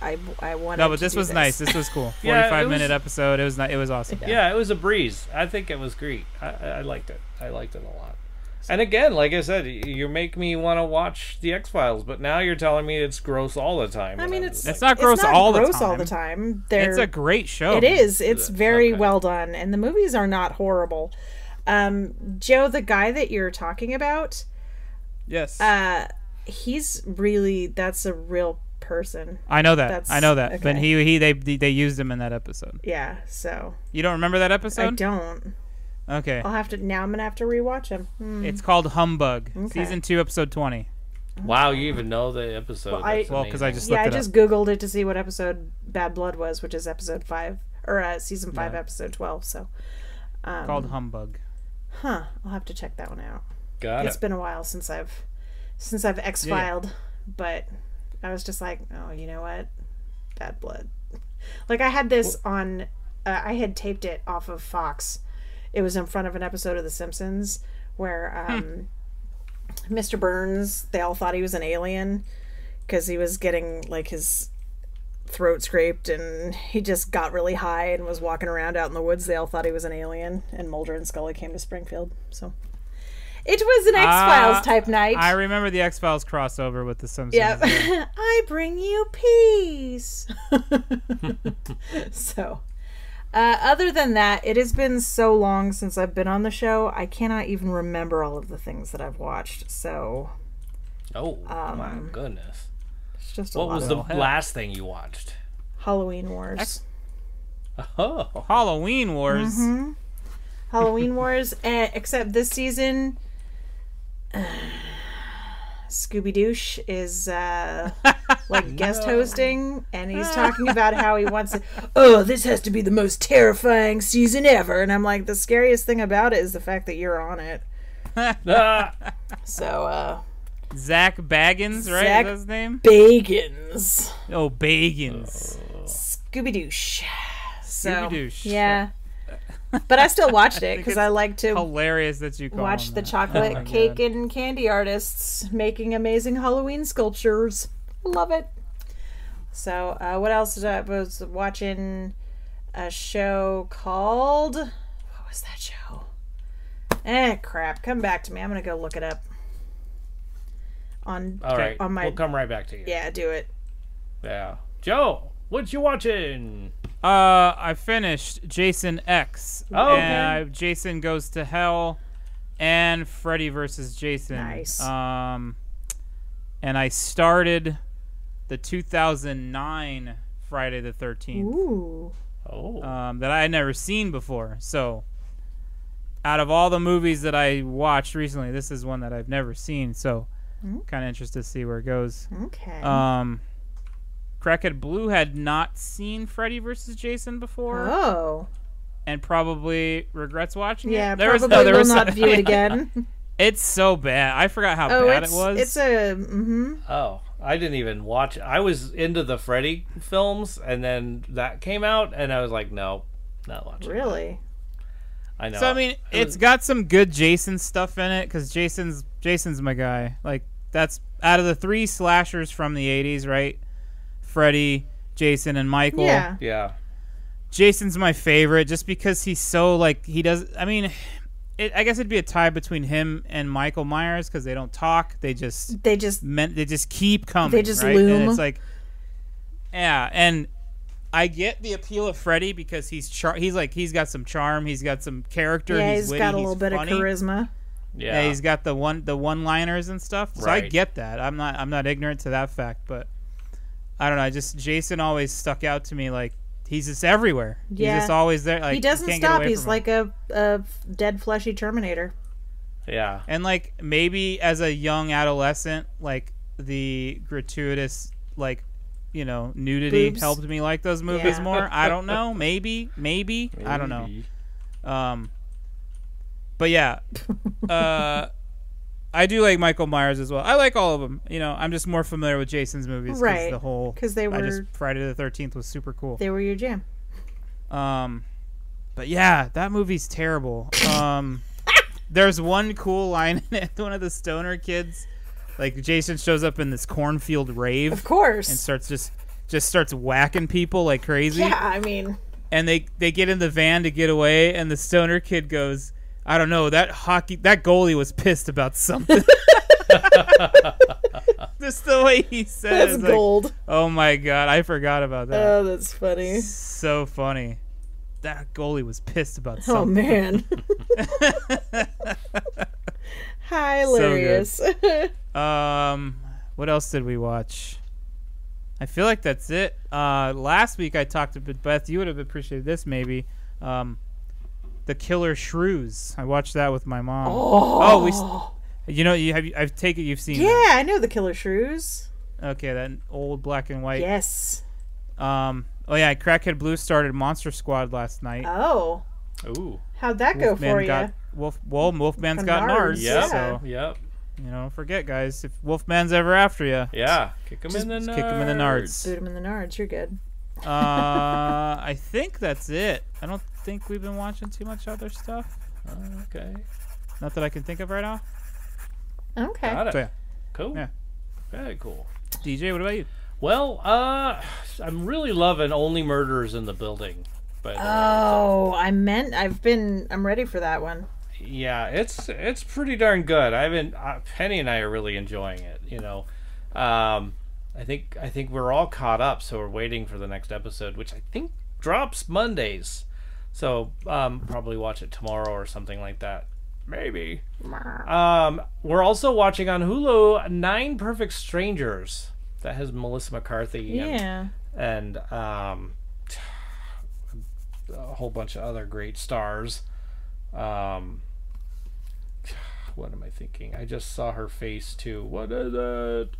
S2: wanted.
S1: No, but
S2: to
S1: this
S2: do
S1: was nice. This was cool.
S3: Yeah, it
S1: 45-minute
S3: was-
S1: episode. It was it was awesome.
S3: Yeah, it was a breeze. I think it was great. I liked it. I liked it a lot. And again, like I said, you make me want to watch the X-Files, but now you're telling me it's gross all the time.
S2: I mean,
S3: And
S2: it's
S1: It's not gross all the time.
S2: all the time.
S1: It's a great show.
S2: It is. It's very
S3: Okay.
S2: well done, and the movies are not horrible. Joe, the guy that you're talking about,
S1: Yes.
S2: he's really that's a real person.
S1: I know that.
S2: that's-
S1: I know that. But
S2: okay.
S1: they used him in that episode.
S2: Yeah, so
S1: You don't remember that
S2: I
S1: episode?
S2: don't.
S1: Okay.
S2: I'm gonna have to rewatch him.
S1: It's called Humbug.
S2: Okay.
S1: Season 2, episode 20.
S3: wow, you even know the episode.
S2: Well,
S3: That's
S1: Well, because I
S3: amazing.
S1: just
S2: Yeah,
S1: looked
S2: I
S1: it
S2: just
S1: up.
S2: googled it to see what episode Bad Blood was, which is episode 5 or season 5,
S1: Yeah.
S2: episode 12. So,
S1: Called Humbug.
S2: I'll have to check that one out.
S3: Got
S2: It's
S3: it.
S2: been a while since I've X-filed, but I was just like, oh, you know what? Bad Blood. Like I had this on, I had taped it off of Fox. It was in front of an episode of The Simpsons where Mr. Burns, they all thought he was an alien because he was getting like his throat scraped and he just got really high and was walking around out in the woods. They all thought he was an alien, and Mulder and Scully came to Springfield. So it was an X-Files type night.
S1: I remember the X-Files crossover with The Simpsons.
S2: Yep.
S1: Yeah.
S2: I bring you peace. So, other than that, it has been so long since I've been on the show, I cannot even remember all of the things that I've watched. So,
S3: Oh, my goodness.
S2: it's just a
S3: What
S2: lot
S3: was
S2: of
S3: the last thing you watched?
S2: Halloween Wars.
S3: Oh.
S1: Halloween Wars.
S2: Mm-hmm. Halloween Wars, except this season, Scooby Doosh is like guest hosting, and he's talking about how he wants it. Oh, this has to be the most terrifying season ever, and I'm like, the scariest thing about it is the fact that you're on it.
S3: Ah,
S2: So,
S1: Zach Baggins, right?
S2: Zach
S1: Is that his name?
S2: Bagans,
S1: Oh, Bagans.
S2: Scooby Doosh. So,
S1: Scooby-Doosh.
S2: yeah, but I still watched it because I like to
S1: Hilarious that you call
S2: watch
S1: him
S2: the
S1: that.
S2: chocolate
S1: Oh my
S2: cake
S1: God.
S2: and candy artists making amazing Halloween sculptures. Love it. So, what else did I was watching? A show called, what was that show? Crap. Come back to me. I'm gonna go look it up. On
S3: all right.
S2: on my
S3: We'll come right back to you.
S2: yeah, do it.
S3: Yeah. Joe, what you watching?
S1: I finished Jason X.
S3: Oh, okay.
S1: And Jason Goes to Hell and Freddy versus Jason.
S2: Nice.
S1: And I started the 2009 Friday the 13th.
S2: Ooh.
S3: Oh.
S1: That I had never seen before. So, out of all the movies that I watched recently, this is one that I've never seen. So, kind of interested to see where it goes.
S2: Okay.
S1: Crackhead Blue had not seen Freddy versus Jason before.
S2: Oh.
S1: And probably regrets watching it.
S2: Yeah,
S1: There
S2: probably
S1: was
S2: will not view it again.
S1: It's so bad. I forgot how bad it was.
S2: It's a... Mm-hmm.
S3: Oh, I didn't even watch it. I was into the Freddy films, and then that came out, and I was like, no, not watching
S2: Really?
S3: that. I know.
S1: So, I mean, it's got some good Jason stuff in it, because Jason's my guy. Like, that's out of the 3 slashers from the 80s, right? Freddy, Jason, and Michael.
S2: Yeah.
S3: Yeah.
S1: Jason's my favorite, just because he's so, like, he does... I mean... I guess it'd be a tie between him and Michael Myers because they don't talk. They just keep coming.
S2: They just
S1: right?
S2: loom.
S1: And it's like, yeah. And I get the appeal of Freddy because he's got some charm. He's got some character.
S2: Yeah,
S1: he's witty,
S2: got a little bit
S1: funny.
S2: of charisma.
S1: Yeah, he's got the one-liners and stuff. So
S3: right.
S1: I get that. I'm not ignorant to that fact, but I don't know. Jason always stuck out to me like. He's just everywhere.
S2: Yeah.
S1: He's just always there. Like,
S2: he doesn't
S1: can't get
S2: stop.
S1: away
S2: He's
S1: from
S2: like a dead, fleshy Terminator.
S3: Yeah.
S1: And, like, maybe as a young adolescent, like, the gratuitous, like, you know, nudity
S2: Boobs.
S1: helped me like those movies
S2: Yeah.
S1: more. I don't know. Maybe. I don't know. But, yeah. I do like Michael Myers as well. I like all of them. You know, I'm just more familiar with Jason's movies.
S2: Right.
S1: Because
S2: they were...
S1: Friday the 13th was super cool.
S2: They were your jam.
S1: But yeah, that movie's terrible. There's one cool line in it. One of the stoner kids, like Jason shows up in this cornfield rave.
S2: Of course.
S1: And starts starts whacking people like crazy.
S2: Yeah, I mean...
S1: And they get in the van to get away, and the stoner kid goes... I don't know, that goalie was pissed about something. Just the way he said it.
S2: That's gold.
S1: Like, oh my god, I forgot about that.
S2: Oh, that's funny.
S1: So funny. That goalie was pissed about
S2: Oh,
S1: something.
S2: man. Hilarious.
S1: So what else did we watch? I feel like that's it. Last week I talked to Beth. You would have appreciated this maybe. The Killer Shrews. I watched that with my mom. I take it you've seen.
S2: Yeah,
S1: that.
S2: I know the Killer Shrews.
S1: Okay, that old black and white.
S2: Yes.
S1: Oh yeah, Crackhead Blue started Monster Squad last night.
S2: Oh.
S3: Ooh.
S2: How'd that go for you?
S1: Wolfman's got nards.
S3: Yep.
S1: So,
S3: Yep.
S1: you know, don't forget, guys, if Wolfman's ever after you,
S3: Yeah. Kick him in the nards.
S1: kick him in the nards.
S2: Boot him in the nards. You're good.
S1: I think that's it. I don't think we've been watching too much other stuff.
S3: Okay.
S1: Not that I can think of right now.
S2: Okay.
S3: Got it.
S1: So yeah,
S3: Cool.
S1: Yeah.
S3: Very cool.
S1: DJ, what about you?
S3: Well, I'm really loving Only Murders in the Building. By the way.
S2: Oh, I'm ready for that one.
S3: Yeah, it's pretty darn good. Penny and I are really enjoying it. You know, I think we're all caught up, so we're waiting for the next episode, which I think drops Mondays. So probably watch it tomorrow or something like that. Maybe. We're also watching on Hulu 9 Perfect Strangers. That has Melissa McCarthy.
S2: Yeah.
S3: And a whole bunch of other great stars. What am I thinking? I just saw her face too. What is it?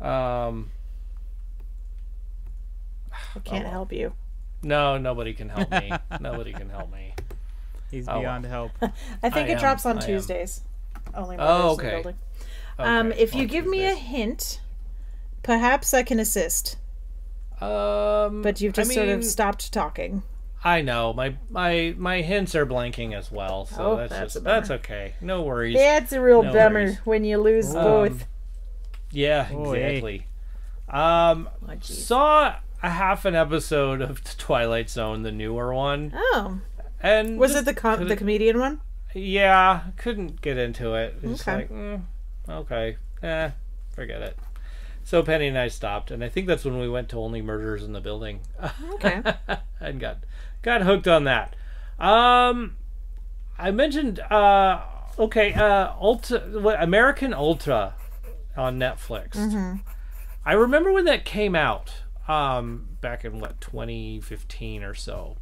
S2: I can't help you.
S3: No, nobody can help me. Nobody can help me.
S1: He's beyond help.
S2: I think it drops on
S3: I am.
S2: Tuesdays. Only
S3: Oh,
S2: Murders in the
S3: okay.
S2: Building.
S3: Okay,
S2: If you
S3: on
S2: give me a
S3: Tuesdays.
S2: hint, perhaps I can assist. But you've just sort of stopped talking.
S3: I know my hints are blanking as well, so that's okay. No worries.
S2: That's a real
S3: No
S2: bummer
S3: worries.
S2: when you lose both.
S3: Yeah,
S1: Oh,
S3: exactly.
S2: Geez.
S3: Saw a half an episode of The Twilight Zone, the newer one,
S2: Oh,
S3: and
S2: was
S3: just
S2: it the comedian one?
S3: Yeah, couldn't get into it. It's
S2: Okay.
S3: like, okay, forget it. So Penny and I stopped, and I think that's when we went to Only Murders in the Building.
S2: Okay.
S3: And got hooked on that. I mentioned American Ultra on Netflix.
S2: Mm-hmm.
S3: I remember when that came out back in 2015 or so,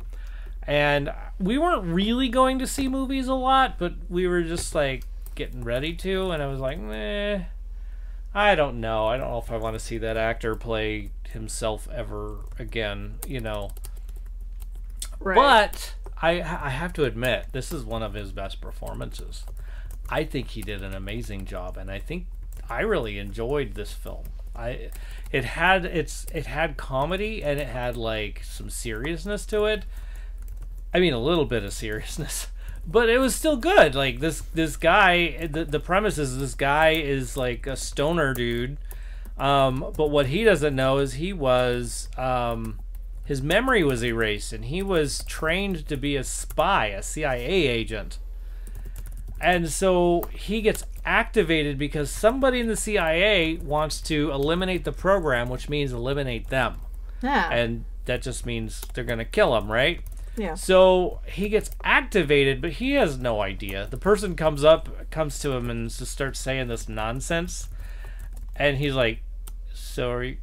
S3: and we weren't really going to see movies a lot, but we were just like getting ready to, and I was like, meh. I don't know. I don't know if I want to see that actor play himself ever again, you know.
S2: Right.
S3: But I have to admit, this is one of his best performances. I think he did an amazing job, and I think I really enjoyed this film. It had comedy, and it had like some seriousness to it. I mean, a little bit of seriousness, but it was still good. Like this guy, the premise is this guy is like a stoner dude, but what he doesn't know is he was his memory was erased, and he was trained to be a spy, a CIA agent. And so he gets activated because somebody in the CIA wants to eliminate the program, which means eliminate them.
S2: Yeah.
S3: And that just means they're going to kill him, right?
S2: Yeah.
S3: So he gets activated, but he has no idea. The person comes to him and just starts saying this nonsense. And he's like, so are you...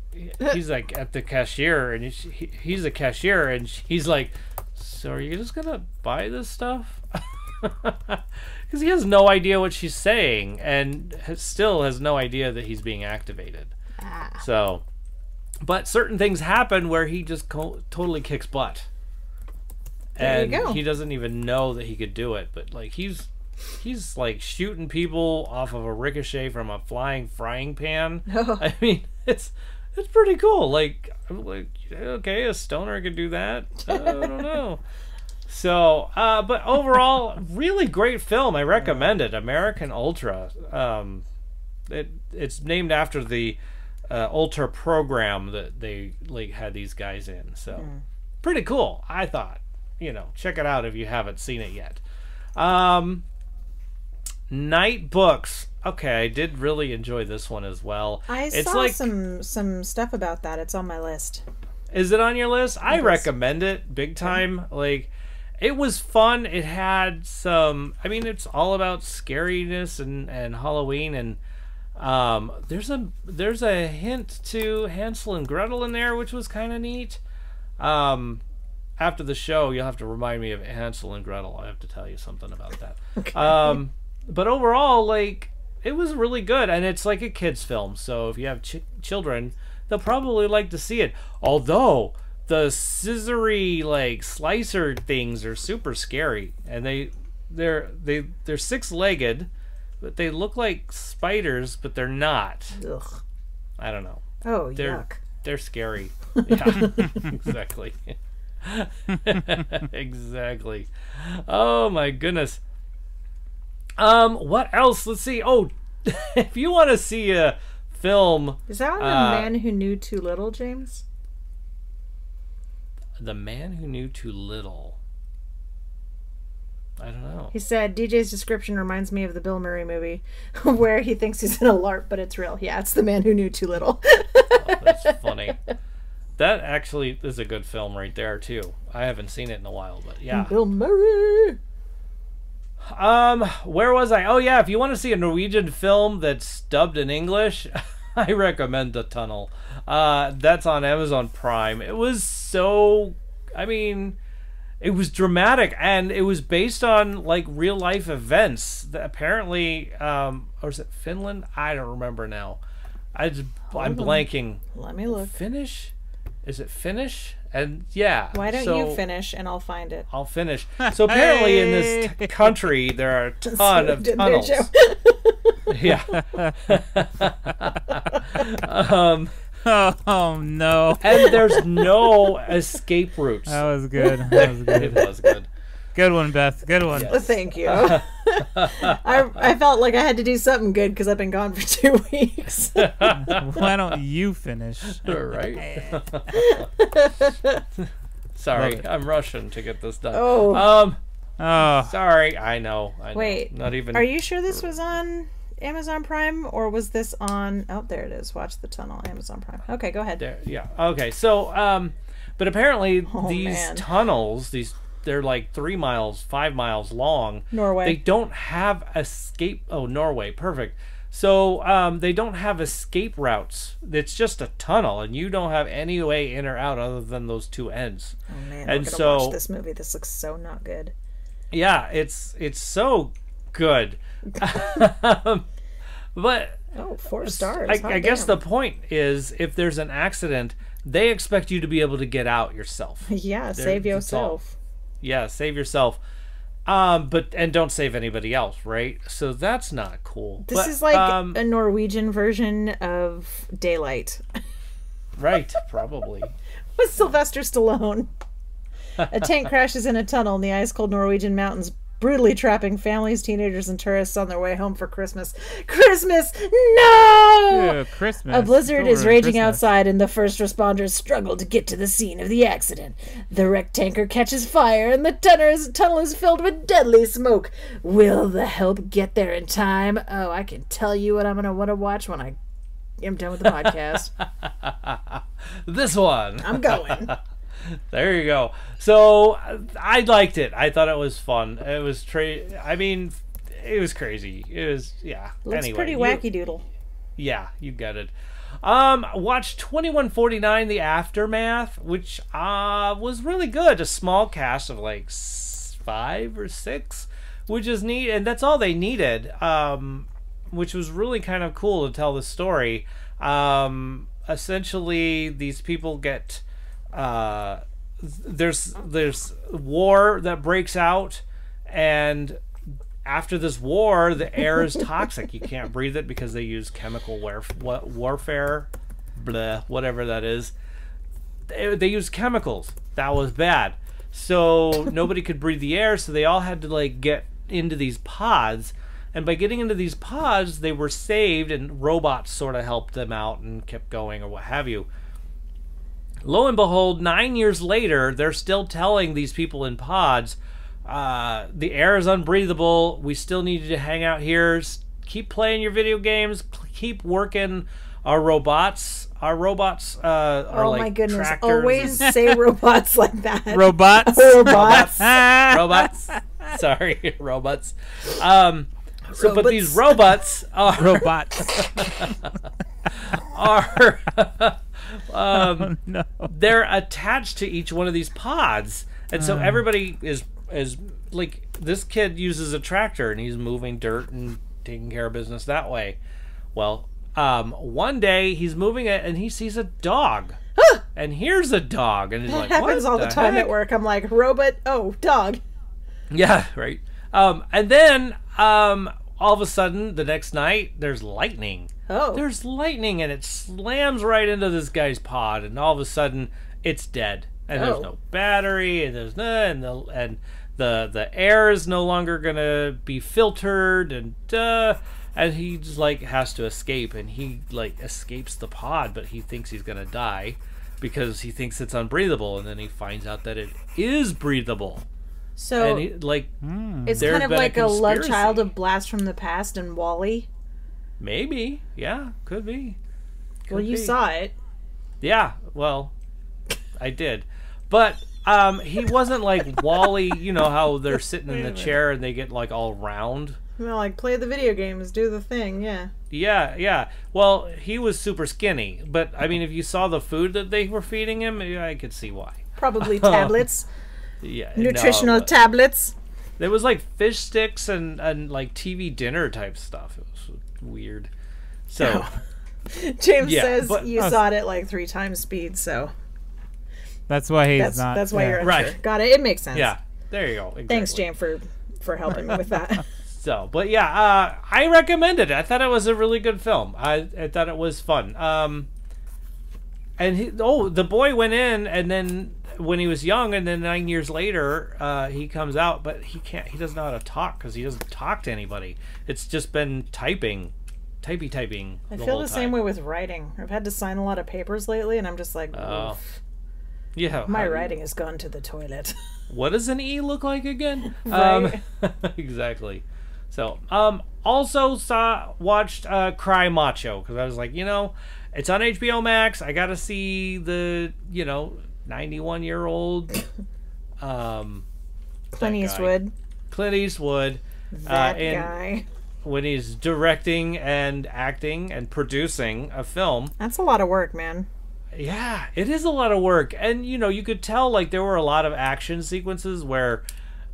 S3: He's like at the cashier, and he's a cashier, and he's like, so are you just going to buy this stuff? Because he has no idea what she's saying, and still has no idea that he's being activated. So, but certain things happen where he just totally kicks butt.
S2: There you go.
S3: He doesn't even know that he could do it, but like he's like shooting people off of a ricochet from a flying frying pan. I mean, it's pretty cool. Like, I'm like, okay, a stoner could do that. I don't know. So, but overall, really great film. I recommend it. American Ultra. It's named after the Ultra program that they like had these guys in. So, pretty cool, I thought. You know, check it out if you haven't seen it yet. Night Books. Okay, I did really enjoy this one as well.
S2: It's saw like, some stuff about that. It's on my list.
S3: Is it on your list? I recommend it big time. Like, it was fun. It had some... I mean, it's all about scariness and Halloween, and there's a hint to Hansel and Gretel in there, which was kind of neat. After the show, you'll have to remind me of Hansel and Gretel. I have to tell you something about that. Okay. But overall, like, it was really good, and it's like a kid's film, so if you have children, they'll probably like to see it. Although the scissory like slicer things are super scary, and they're six-legged, but they look like spiders, but they're not.
S2: Ugh.
S3: I don't know.
S2: Oh, yuck.
S3: They're scary. Yeah, exactly. Exactly. Oh my goodness. What else? Let's see. Oh, if you want to see a film,
S2: is that on The Man Who Knew Too Little, James?
S3: The Man Who Knew Too Little. I don't know.
S2: He said DJ's description reminds me of the Bill Murray movie where he thinks he's in a LARP, but it's real. Yeah, it's The Man Who Knew Too Little.
S3: Oh, that's funny. That actually is a good film right there too. I haven't seen it in a while, but yeah.
S2: Bill Murray.
S3: Where was I? Oh yeah, if you want to see a Norwegian film that's dubbed in English, I recommend The Tunnel. That's on Amazon Prime. It was it was dramatic, and it was based on like real life events that apparently, or is it Finland? I don't remember now. I'm blanking.
S2: Let me look.
S3: Finnish? Is it Finnish? And yeah.
S2: Why don't you finish and I'll find it?
S3: I'll finish. So apparently in this country there are a ton of tunnels. Yeah.
S1: Oh no.
S3: And there's no escape routes.
S1: That was good. That was good.
S3: It was good.
S1: Good one, Beth. Good one.
S2: Yes. Thank you. I felt like I had to do something good because I've been gone for 2 weeks.
S1: Why don't you finish?
S3: Right. Sorry, I'm rushing to get this done.
S2: Oh.
S3: Sorry. I know.
S2: Wait.
S3: Not even.
S2: Are you sure this was on Amazon Prime, or was this on? Oh, there it is. Watch The Tunnel, Amazon Prime. Okay, go ahead.
S3: There, yeah. Okay. So, but apparently these tunnels, they're like 3 miles, 5 miles long.
S2: Norway.
S3: They don't have escape. Oh, Norway. Perfect. So they don't have escape routes. It's just a tunnel, and you don't have any way in or out other than those two ends.
S2: Oh man,
S3: and
S2: we're gonna watch this movie. This looks so not good.
S3: Yeah, it's so good. But
S2: Oh, 4 stars.
S3: I guess the point is, if there's an accident, they expect you to be able to get out yourself.
S2: Yeah, save yourself.
S3: Yeah, save yourself. And don't save anybody else, right? So that's not cool.
S2: This is like a Norwegian version of Daylight.
S3: Right, probably.
S2: With Sylvester Stallone. A tank crashes in a tunnel in the ice-cold Norwegian mountains, brutally trapping families, teenagers, and tourists on their way home for Christmas. Christmas! No!
S1: Ew, Christmas.
S2: A blizzard
S1: Don't
S2: is
S1: ruin
S2: raging
S1: Christmas.
S2: outside, and the first responders struggle to get to the scene of the accident. The wrecked tanker catches fire, and the tunnel is filled with deadly smoke. Will the help get there in time? Oh, I can tell you what I'm going to want to watch when I am done with the podcast.
S3: This one.
S2: I'm going.
S3: There you go. So I liked it. I thought it was fun. It was it was crazy. It was
S2: Looks
S3: anyway,
S2: pretty wacky doodle.
S3: Yeah, you got it. Watch 2149 The Aftermath, which was really good. A small cast of like 5 or 6, which is neat, and that's all they needed. Which was really kind of cool to tell the story. Essentially, these people get there's war that breaks out, and after this war, the air is toxic. You can't breathe it because they use chemical warfare, blah, whatever that is. They use chemicals. That was bad. So nobody could breathe the air, so they all had to like get into these pods. And by getting into these pods, they were saved, and robots sort of helped them out and kept going or what have you. Lo and behold, 9 years later, they're still telling these people in pods, the air is unbreathable. We still need you to hang out here. Keep playing your video games. Keep working. Our robots are
S2: Oh
S3: like
S2: my goodness.
S3: tractors.
S2: Always say robots like that.
S1: Robots.
S2: Robots.
S3: Robots. Sorry, robots. But these robots are
S1: Robots.
S3: are
S1: Oh, no.
S3: they're attached to each one of these pods, and so everybody is like, this kid uses a tractor and he's moving dirt and taking care of business that way. Well, one day he's moving it and he sees a dog and hears a dog, and he's
S2: That
S3: like,
S2: happens
S3: what
S2: all the time
S3: heck?
S2: at work. I'm like, robot, oh, dog.
S3: Yeah, right. And then all of a sudden the next night there's lightning.
S2: Oh.
S3: There's lightning, and it slams right into this guy's pod, and all of a sudden it's dead. And there's no battery, and there's no, and the air is no longer gonna be filtered, and he just like has to escape, and he like escapes the pod, but he thinks he's gonna die because he thinks it's unbreathable, and then he finds out that it is breathable.
S2: So
S3: And he, like,
S2: it's
S3: there's
S2: kind of
S3: been a
S2: like a love
S3: conspiracy.
S2: child of Blast from the Past and Wall-E.
S3: Maybe, yeah, could be.
S2: Well, you
S3: be.
S2: saw it.
S3: Yeah, well, I did. But he wasn't like Wall-E, you know how they're sitting in the chair and they get like all round.
S2: Well, like, play the video games, do the thing, yeah.
S3: Yeah. Well, he was super skinny. But, I mean, if you saw the food that they were feeding him, I could see why.
S2: Probably tablets.
S3: Yeah,
S2: Nutritional
S3: no,
S2: tablets.
S3: there was like fish sticks and like TV dinner type stuff. It was weird. So,
S2: James
S3: Yeah,
S2: says
S3: but-
S2: you saw it at like 3 times speed, so
S1: That's why he's not.
S2: that's why you're unsure.
S3: Right.
S2: Got it. It makes sense.
S3: yeah, there you go. Exactly.
S2: Thanks, James, for helping me with that.
S3: So, but yeah, I recommend it. I thought it was a really good film. I thought it was fun. And the boy went in, and then when he was young, and then 9 years later, he comes out, but he doesn't know how to talk because he doesn't talk to anybody. It's just been typing.
S2: I feel the same way with writing. I've had to sign a lot of papers lately, and I'm just like, oof.
S3: Yeah,
S2: My writing has gone to the toilet.
S3: What does an E look like again?
S2: Right.
S3: Exactly. So, also watched Cry Macho, because I was like, it's on HBO Max. I got to see the 91-year-old
S2: Clint Eastwood. That
S3: and
S2: guy.
S3: when he's directing and acting and producing a film.
S2: That's a lot of work, man.
S3: Yeah, it is a lot of work. And, you could tell, like, there were a lot of action sequences where,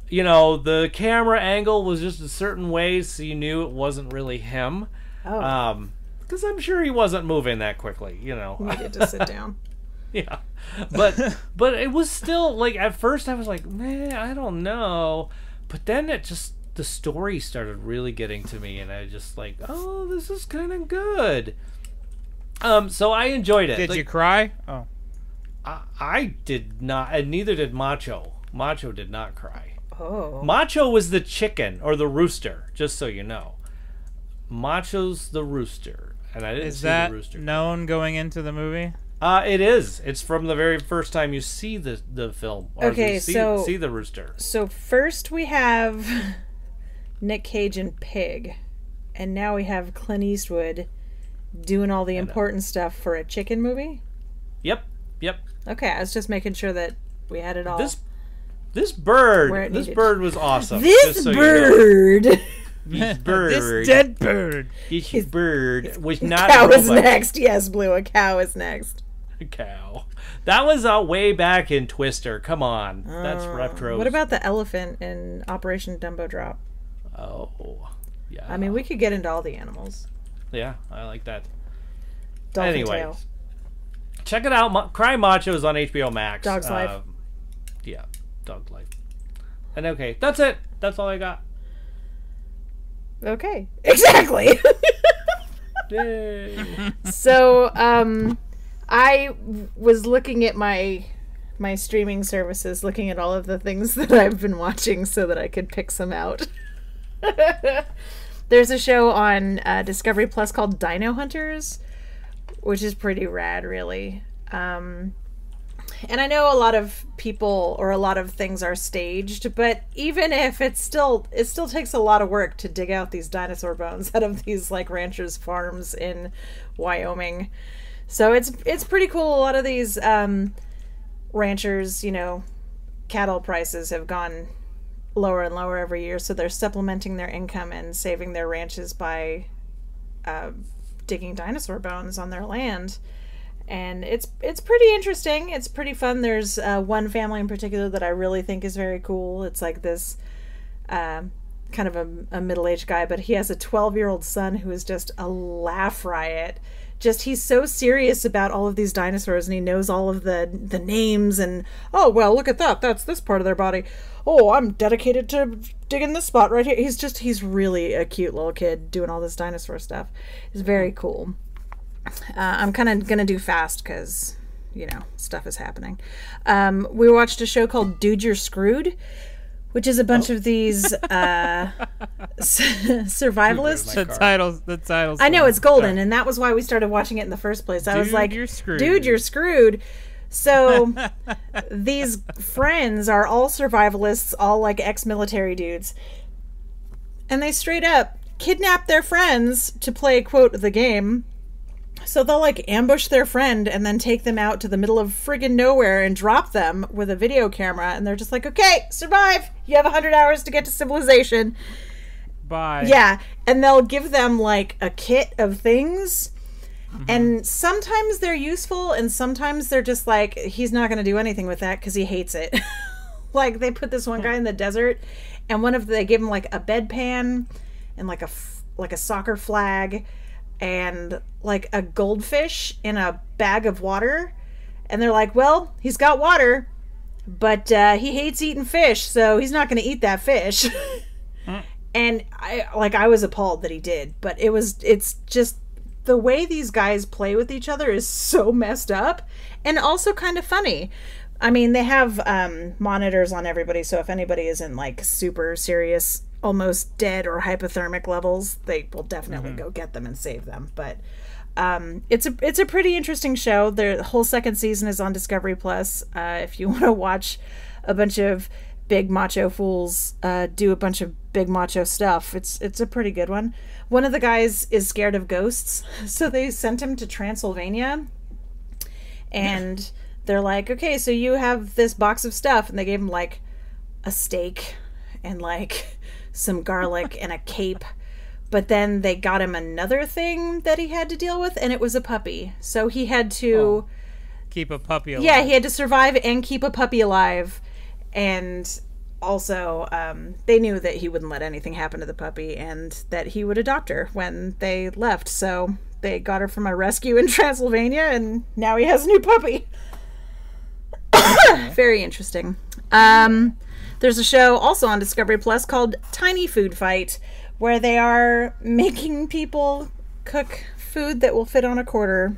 S3: the camera angle was just a certain way, so you knew it wasn't really him.
S2: Oh.
S3: because I'm sure he wasn't moving that quickly,
S2: He needed to sit down.
S3: Yeah, but it was still like at first I was like, man, I don't know, but then the story started really getting to me, and I just like, oh, this is kind of good. So I enjoyed it.
S1: Did you cry? Oh,
S3: I did not, and neither did Macho. Macho did not cry.
S2: Oh,
S3: Macho was the chicken or the rooster, just so you know. Macho's the rooster, and I didn't see the rooster.
S1: Is that known going into the movie?
S3: It is. It's from the very first time you see the film. Or
S2: okay,
S3: see the rooster.
S2: So first we have Nick Cage and Pig, and now we have Clint Eastwood doing all the important stuff for a chicken movie.
S3: Yep.
S2: Okay, I was just making sure that we had it all.
S3: This bird was awesome.
S2: This bird.
S3: This bird.
S1: This dead bird.
S3: This bird was not
S2: a cow
S3: a robot.
S2: is next. Yes, Blue, a cow is next.
S3: A cow. That was way back in Twister. Come on. That's retro.
S2: What about the elephant in Operation Dumbo Drop?
S3: Oh, yeah.
S2: I mean, we could get into all the animals.
S3: Yeah, I like that.
S2: Dolphin tail.
S3: Check it out. Cry Macho is on HBO Max.
S2: Dog's Life.
S3: Yeah, Dog's Life. And okay, that's it. That's all I got.
S2: Okay. Exactly.
S3: Yay.
S2: So, I was looking at my streaming services, looking at all of the things that I've been watching so that I could pick some out. There's a show on Discovery Plus called Dino Hunters, which is pretty rad, really. And I know a lot of people or a lot of things are staged, but even if it still takes a lot of work to dig out these dinosaur bones out of these like ranchers' farms in Wyoming. So it's pretty cool. A lot of these ranchers, cattle prices have gone lower and lower every year, so they're supplementing their income and saving their ranches by digging dinosaur bones on their land. And it's pretty interesting. It's pretty fun. There's one family in particular that I really think is very cool. It's like this kind of a middle-aged guy, but he has a 12-year-old son who is just a laugh riot. He's so serious about all of these dinosaurs, and he knows all of the names, and, oh, well, look at that. That's this part of their body. Oh, I'm dedicated to digging this spot right here. He's really a cute little kid doing all this dinosaur stuff. It's very cool. I'm kind of going to do fast because, stuff is happening. We watched a show called Dude, You're Screwed, which is a bunch of these survivalists.
S1: The titles.
S2: I know, it's golden, and that was why we started watching it in the first place. I was like,
S1: you're screwed.
S2: Dude, you're screwed. So these friends are all survivalists, all like ex-military dudes. And they straight up kidnap their friends to play, quote, the game. So they'll like ambush their friend and then take them out to the middle of friggin' nowhere and drop them with a video camera. And they're just like, okay, survive. You have 100 hours to get to civilization.
S1: Bye.
S2: Yeah. And they'll give them like a kit of things. Mm-hmm. And sometimes they're useful and sometimes they're just like, he's not going to do anything with that because he hates it. Like they put this one guy in the desert and they give him like a bedpan and like a soccer flag and like a goldfish in a bag of water, and they're like, well, he's got water, but he hates eating fish, so he's not going to eat that fish. And I was appalled that he did, but it's just the way these guys play with each other is so messed up and also kind of funny. I mean, they have monitors on everybody, so if anybody is in like super serious, almost dead or hypothermic levels, they will definitely go get them and save them. But it's a pretty interesting show. The whole second season is on Discovery Plus. If you want to watch a bunch of big macho fools do a bunch of big macho stuff, it's a pretty good one. One of the guys is scared of ghosts, so they sent him to Transylvania, and they're like, okay, so you have this box of stuff, and they gave him like a steak and like some garlic and a cape, but then they got him another thing that he had to deal with, and it was a puppy. So he had to
S1: keep a puppy alive.
S2: Yeah, he had to survive and keep a puppy alive. And also they knew that he wouldn't let anything happen to the puppy and that he would adopt her when they left. So they got her from a rescue in Transylvania, and now he has a new puppy. Very interesting. There's a show also on Discovery Plus called Tiny Food Fight, where they are making people cook food that will fit on a quarter.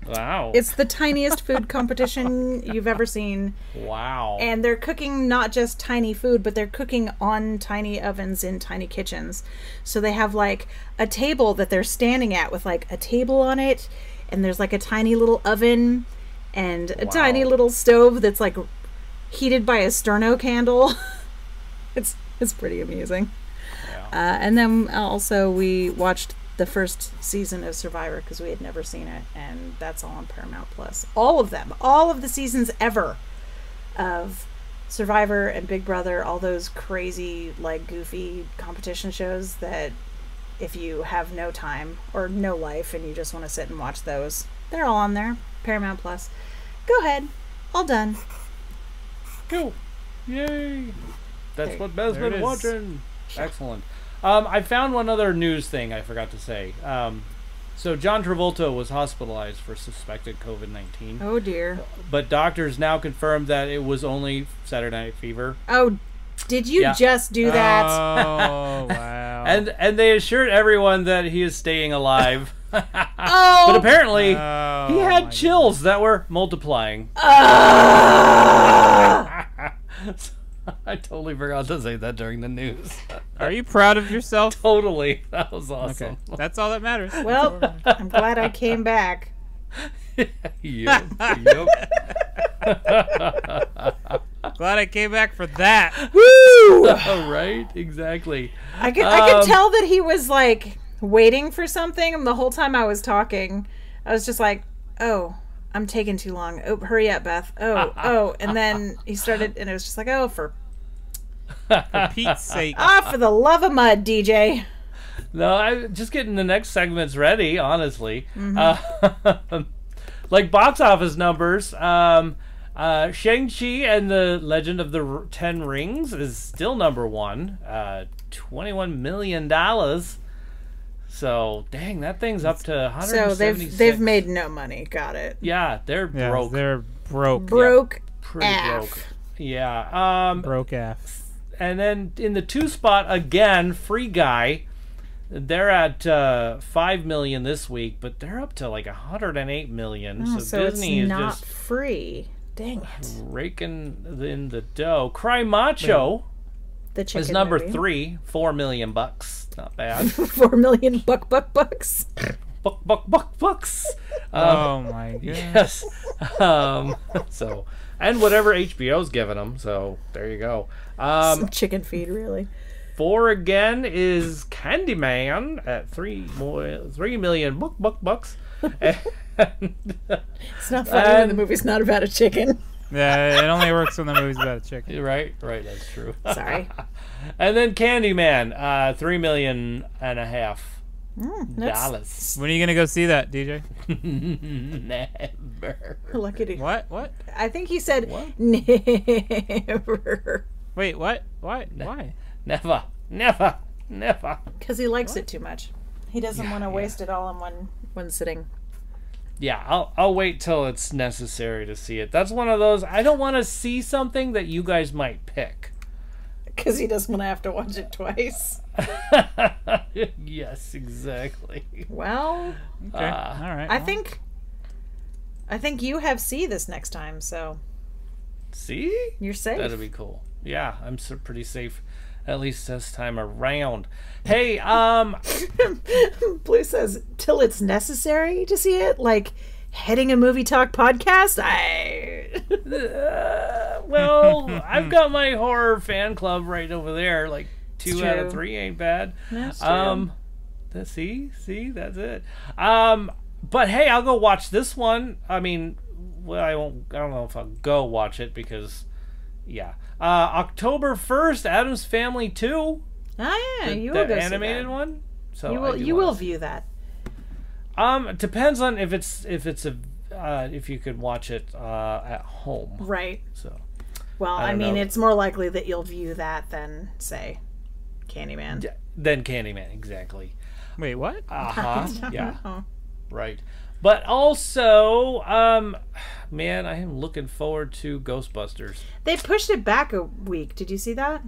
S3: Wow.
S2: It's the tiniest food competition you've ever seen.
S3: Wow.
S2: And they're cooking not just tiny food, but they're cooking on tiny ovens in tiny kitchens. So they have like a table that they're standing at with like a table on it, and there's like a tiny little oven and a tiny little stove that's like heated by a sterno candle. It's pretty amusing. Yeah. And then also we watched the first season of Survivor because we had never seen it, and that's all on Paramount Plus. All of them, all of the seasons ever of Survivor and Big Brother, all those crazy like goofy competition shows that if you have no time or no life and you just want to sit and watch those, they're all on there. Paramount Plus. Go ahead. All done.
S3: Cool. Yay. That's what Bev's been watching. Excellent. I found one other news thing I forgot to say. So John Travolta was hospitalized for suspected COVID-19.
S2: Oh, dear.
S3: But doctors now confirmed that it was only Saturday Night Fever.
S2: Oh, did you just do that?
S1: Oh, wow.
S3: And they assured everyone that he is staying alive.
S2: Oh!
S3: But apparently, he had chills that were multiplying. I totally forgot to say that during the news.
S1: Are you proud of yourself?
S3: Totally. That was awesome.
S1: Okay. That's all that matters.
S2: Well, I'm glad I came back.
S3: Yep.
S1: Glad I came back for that.
S2: Woo!
S3: Right? Exactly.
S2: I could tell that he was like waiting for something, and the whole time I was talking, I was just like, oh, I'm taking too long. Oh, hurry up, Beth. Oh. And then he started, and it was just like, oh, for
S1: Pete's sake.
S2: for the love of mud, DJ.
S3: No, I'm just getting the next segments ready, honestly. Like box office numbers, Shang-Chi and the Legend of the Ten Rings is still number one. $21 million. So, dang, that thing's up to 176.
S2: So they've made no money. Got it.
S3: Yeah, they're broke.
S1: They're broke.
S2: Broke.
S3: Pretty
S2: af.
S3: broke. Yeah.
S1: Broke af.
S3: And then in the 2 spot again, Free Guy. They're at 5 million this week, but they're up to like 108 million.
S2: Oh,
S3: so Disney
S2: it's
S3: is
S2: not
S3: just
S2: free. Dang it.
S3: raking in the dough. Cry Macho
S2: The chicken
S3: is number
S2: movie.
S3: 3, $4 million. Not bad.
S2: 4 million bucks.
S3: Bucks.
S1: Oh my god.
S3: Yes. So, and whatever HBO's giving them. So there you go.
S2: Some chicken feed, really.
S3: 4 again is Candyman at 3 million bucks. And,
S2: It's not funny when the movie's not about a chicken.
S1: Yeah, it only works when the movie's about a chicken.
S3: right, that's true.
S2: Sorry.
S3: And then Candyman, $3.5 million.
S2: That's
S1: When are you gonna go see that, DJ?
S3: Never.
S2: lucky to.
S1: What?
S2: I think he said
S3: What?
S2: never.
S1: Wait, what? Why? Why?
S3: Never.
S2: Because he likes it too much. He doesn't want to waste it all in one sitting.
S3: Yeah, I'll wait till it's necessary to see it. That's one of those, I don't want to see something that you guys might pick.
S2: Because he doesn't want to have to watch it twice.
S3: Yes, exactly.
S2: Well,
S1: Okay. All right.
S2: I think you have C this next time, so
S3: See?
S2: you're safe.
S3: That'd be cool. Yeah, I'm pretty safe, at least this time around. Hey,
S2: Blue says, till it's necessary to see it? Like heading a movie talk podcast?
S3: well, I've got my horror fan club right over there. Like 2 out of 3 ain't bad.
S2: That's true.
S3: See, that's it. But hey, I'll go watch this one. I mean, well, I don't know if I'll go watch it because, yeah. October 1st, Addams Family 2.
S2: Oh yeah, you will
S3: the
S2: go see
S3: animated
S2: that.
S3: one. So
S2: You will view that.
S3: It depends on if you could watch it at home.
S2: Right.
S3: So.
S2: Well, I mean, it's more likely that you'll view that than say Candyman.
S3: Then Candyman, exactly.
S1: Wait, what?
S3: Yeah. Right. But also, man, I am looking forward to Ghostbusters.
S2: They pushed it back a week. Did you see that?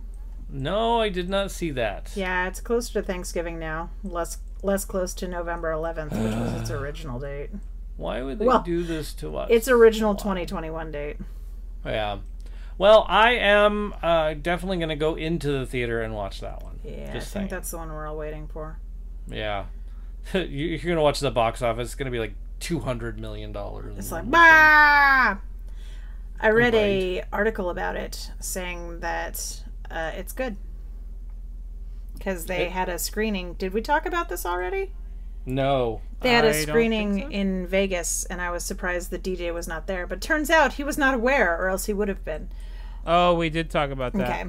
S3: No, I did not see that.
S2: Yeah, it's closer to Thanksgiving now. Less close to November 11th, which was its original date.
S3: Why would they do this to us?
S2: Its original 2021 date.
S3: Yeah. Well, I am definitely going to go into the theater and watch that one.
S2: Yeah, I think that's the one we're all waiting for.
S3: Yeah. You're going to watch the box office. It's going to be like $200 million.
S2: It's like, bah! I read a article about it saying that it's good. Because they had a screening. Did we talk about this already?
S3: No.
S2: They had a screening in Vegas, and I was surprised the DJ was not there. But turns out he was not aware, or else he would have been.
S1: Oh, we did talk about that.
S2: Okay.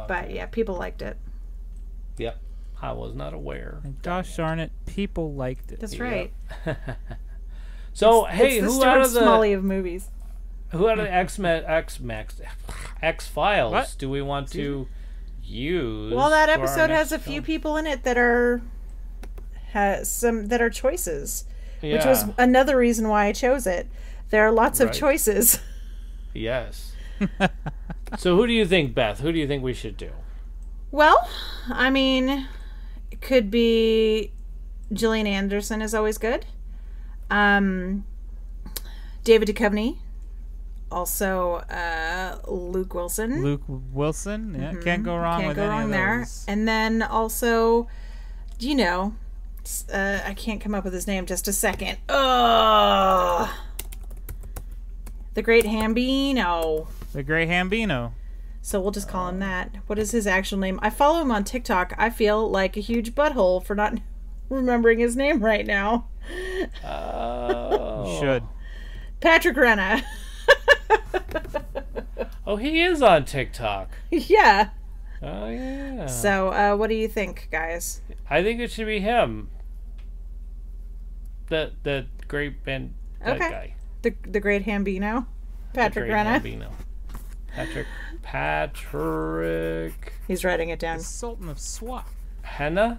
S2: But yeah, people liked it.
S3: Yep. I was not aware.
S1: And gosh darn it, people liked it.
S2: That's right.
S3: So,
S2: it's the
S3: who
S2: Stuart
S3: out of the
S2: Smalley of movies?
S3: Who out of X Files do we want to use?
S2: Well, that episode has a few people in it that are choices, which was another reason why I chose it. There are lots of choices.
S3: Yes. So, who do you think, Beth? Who do you think we should do?
S2: Well, I mean, it could be Gillian Anderson is always good. David Duchovny. Also, Luke Wilson.
S1: Luke Wilson, yeah, can't go wrong with any of those.
S2: And then also, I can't come up with his name. Just a second. The Great Hambino.
S1: The Great Hambino.
S2: So we'll just call him that. What is his actual name? I follow him on TikTok. I feel like a huge butthole for not remembering his name right now.
S3: Oh.
S1: You should.
S2: Patrick Renna.
S3: Oh, he is on TikTok.
S2: Yeah.
S3: Oh, yeah.
S2: So, what do you think, guys?
S3: I think it should be him. The great band guy.
S2: The Great Hambino. Patrick Renna.
S3: Hambino. Patrick.
S2: He's writing it down.
S1: The Sultan of Swat.
S3: Renna.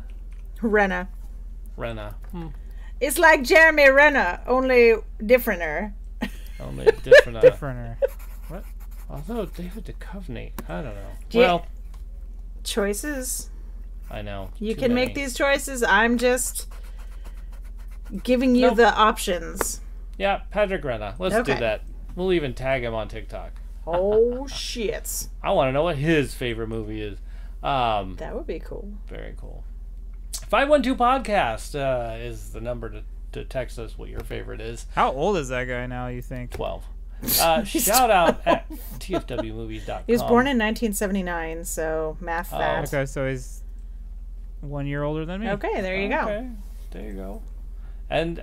S2: It's like Jeremy Renner, only differenter.
S3: Only different.
S1: Differenter. What?
S3: Although David Duchovny, I don't know.
S2: Choices.
S3: I know.
S2: You can make these choices. I'm just giving you the options.
S3: Yeah, Patrick Renna. Let's do that. We'll even tag him on TikTok.
S2: Oh, shit.
S3: I want to know what his favorite movie is.
S2: That would be cool.
S3: Very cool. 512 Podcast is the number to text us what your favorite is.
S1: How old is that guy now, you think?
S3: 12. Shout out at tfwmovies.com.
S2: He was born in 1979, so math that.
S1: Okay, so he's 1 year older than me.
S2: Okay, there you go.
S3: Okay, there you go. And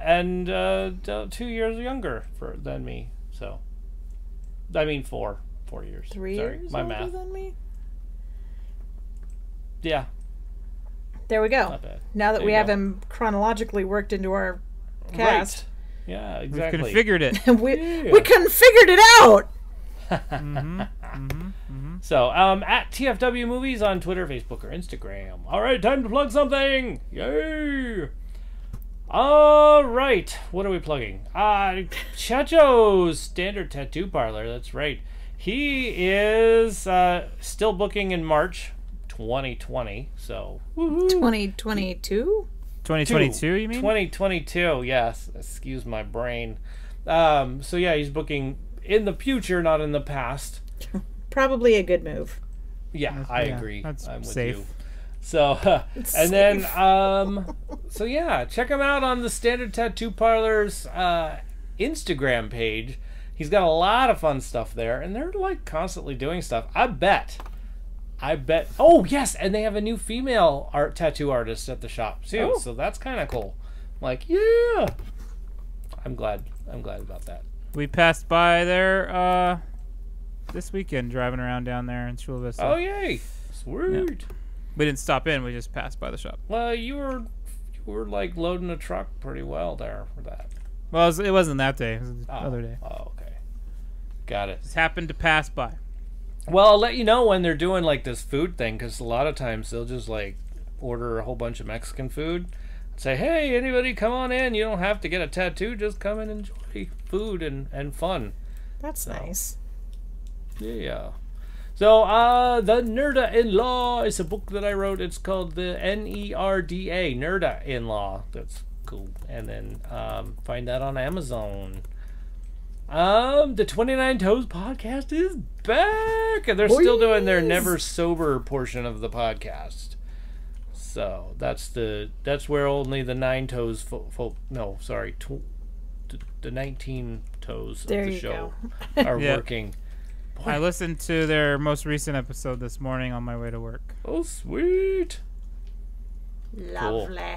S3: 2 years younger than me. So, I mean 4 years.
S2: 3
S3: Sorry,
S2: years
S3: my
S2: older
S3: math.
S2: than me?
S3: Yeah.
S2: There we go.
S3: Not bad.
S2: Now that
S3: There
S2: we
S3: you
S2: have
S3: go.
S2: him chronologically worked into our cast.
S3: Right. Yeah, exactly.
S1: We've configured it.
S2: we configured it out!
S3: So, at TFW Movies on Twitter, Facebook, or Instagram. All right, time to plug something. Yay! All right, what are we plugging? Chacho's Standard Tattoo Parlor. That's right. He is still booking in March 2020. So,
S2: 2022?
S1: 2022, you mean?
S3: 2022. Yes. Excuse my brain. So yeah, he's booking in the future, not in the past.
S2: Probably a good move.
S3: Yeah, I agree.
S1: That's
S3: I'm with
S1: safe.
S3: you. So, and then, so yeah, check him out on the Standard Tattoo Parlor's Instagram page. He's got a lot of fun stuff there, and they're like constantly doing stuff. I bet. Oh yes, and they have a new female tattoo artist at the shop too.
S2: Oh.
S3: So that's kind of cool. Like, yeah, I'm glad about that.
S1: We passed by there this weekend, driving around down there in Chula Vista.
S3: Oh yay, sweet.
S1: Yeah. We didn't stop in. We just passed by the shop.
S3: Well, you were like loading a truck pretty well there for that.
S1: Well, it wasn't that day. It was the other day.
S3: Oh, okay. Got it.
S1: Just happened to pass by.
S3: Well, I'll let you know when they're doing like this food thing, because a lot of times they'll just like order a whole bunch of Mexican food. I'd say, hey, anybody come on in. You don't have to get a tattoo. Just come and enjoy food and fun.
S2: That's nice.
S3: Yeah. So, The Nerda-in-Law is a book that I wrote. It's called the Nerda, Nerda-in-Law. That's cool. And then find that on Amazon. The 29 Toes podcast is back, and they're still doing their never sober portion of the podcast. So that's where only the 9 toes the 19 toes of the show are working. Boy.
S1: I listened to their most recent episode this morning on my way to work.
S3: Oh, sweet.
S2: Lovely.
S3: Cool.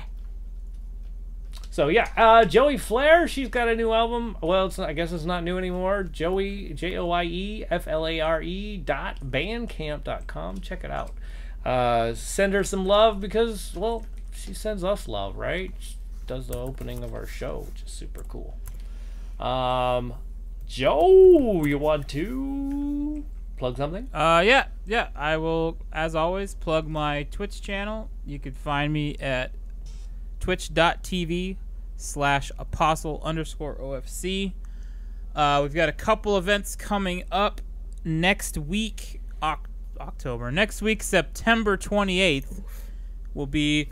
S3: So yeah, Joey Flair, she's got a new album. Well, I guess it's not new anymore. Joey, JoeyFlare.bandcamp.com. Check it out. Send her some love because, well, she sends us love, right? She does the opening of our show, which is super cool. Joe, you want to plug something?
S1: Yeah. I will, as always, plug my Twitch channel. You can find me at twitch.tv/apostle_OFC. We've got a couple events coming up next week, October. Next week, September 28th, will be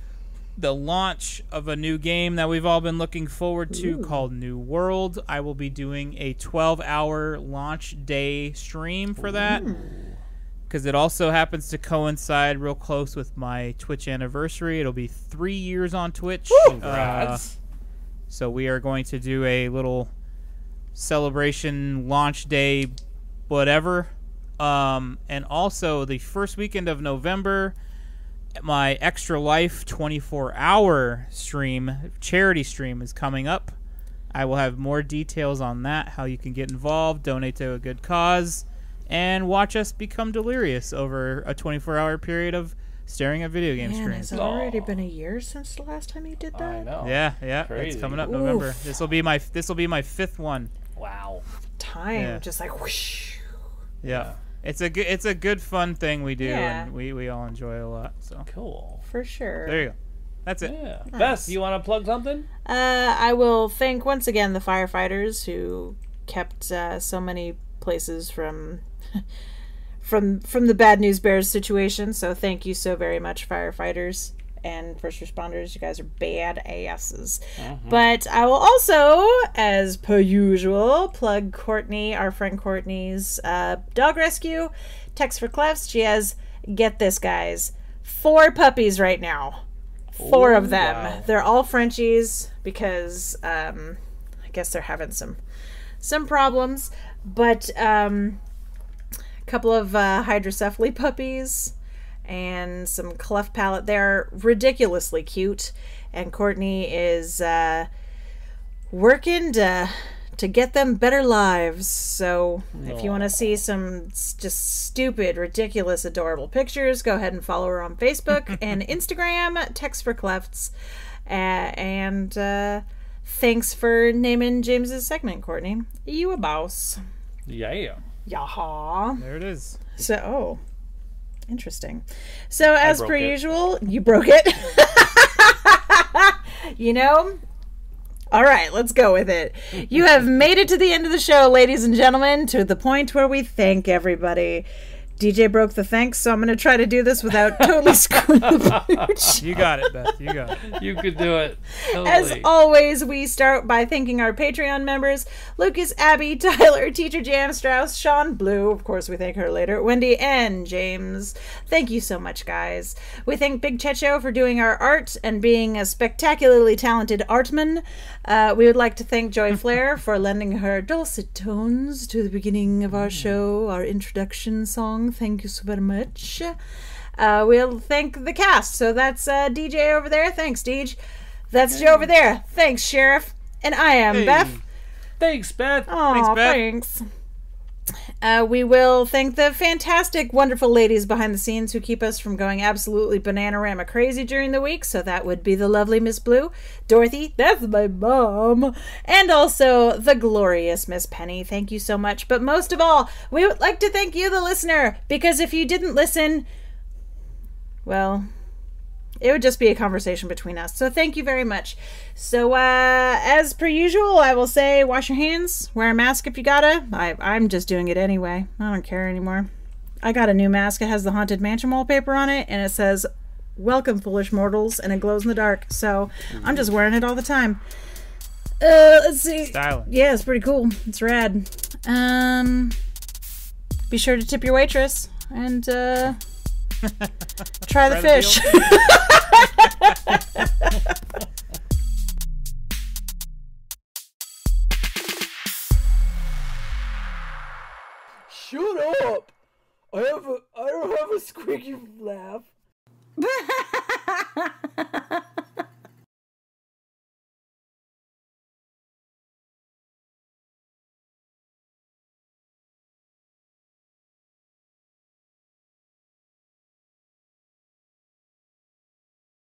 S1: the launch of a new game that we've all been looking forward to called New World. I will be doing a 12-hour launch day stream for that because it also happens to coincide real close with my Twitch anniversary. It'll be 3 years on Twitch.
S3: Congrats.
S1: So we are going to do a little celebration launch day whatever. And also the first weekend of November, my Extra Life 24-hour stream, charity stream, is coming up. I will have more details on that, how you can get involved, donate to a good cause, and watch us become delirious over a 24-hour period of staring at video game screens.
S2: Has it already been a year since the last time you did that?
S3: I know.
S1: Yeah,
S3: Crazy.
S1: it's coming up November. This will be my 5th one.
S3: Wow.
S2: Time just like whoosh.
S1: Yeah. It's a good fun thing we do,
S2: Yeah.
S1: and we all enjoy it a lot. So
S3: Cool.
S2: For sure.
S1: there you go. That's it.
S3: Yeah.
S2: Nice.
S3: Beth, you want to plug something?
S2: I will thank once again the firefighters who kept so many places from the bad news bears situation. So thank you so very much, firefighters and first responders. You guys are bad asses. But I will also, as per usual, plug Courtney, our friend Courtney's dog rescue, Text for Clefs. She has, get this, guys, 4 puppies right now. 4 of them.
S3: Wow.
S2: They're all Frenchies because I guess they're having some problems. But a couple of hydrocephaly puppies and some cleft palate. They're ridiculously cute, and Courtney is working to get them better lives. So if you want to see some just stupid, ridiculous, adorable pictures, go ahead and follow her on Facebook and Instagram, Text for Clefts. And thanks for naming James's segment, Courtney. You a boss.
S3: Yeah.
S2: Yaha.
S1: There it is.
S2: So, interesting. So, as
S3: broke
S2: per
S3: it.
S2: usual, you broke it. You know? All right, let's go with it. You have made it to the end of the show, ladies and gentlemen, to the point where we thank everybody. DJ broke the thanks, so I'm going to try to do this without totally screwing the pooch.
S1: You got it, Beth. You got it.
S3: You could do it. Totally.
S2: As always, we start by thanking our Patreon members, Lucas, Abby, Tyler, Teacher Jam, Strauss, Sean Blue, of course we thank her later, Wendy, and James. Thank you so much, guys. We thank Big Checho for doing our art and being a spectacularly talented artman. We would like to thank Joy Flair for lending her dulcet tones to the beginning of our show, our introduction song. Thank you so very much. We'll thank the cast. So that's DJ over there. Thanks, Deej. That's Joe over there. Thanks, Sheriff. And I am Beth.
S3: Thanks, Beth.
S2: Aw,
S1: Thanks, Beth.
S2: thanks. We will thank the fantastic, wonderful ladies behind the scenes who keep us from going absolutely bananarama crazy during the week. So that would be the lovely Miss Blue, Dorothy, that's my mom, and also the glorious Miss Penny. Thank you so much. But most of all, we would like to thank you, the listener, because if you didn't listen, well, It would just be a conversation between us. So thank you very much. So as per usual, I will say wash your hands, wear a mask if you gotta. I'm just doing it anyway. I don't care anymore. I got a new mask. It has the Haunted Mansion wallpaper on it, and it says, "Welcome, foolish mortals," and it glows in the dark. So I'm just wearing it all the time. Let's see.
S1: Styling.
S2: Yeah, it's pretty cool. It's rad. Be sure to tip your waitress and try the fish.
S5: Shut up! I don't have a squeaky laugh.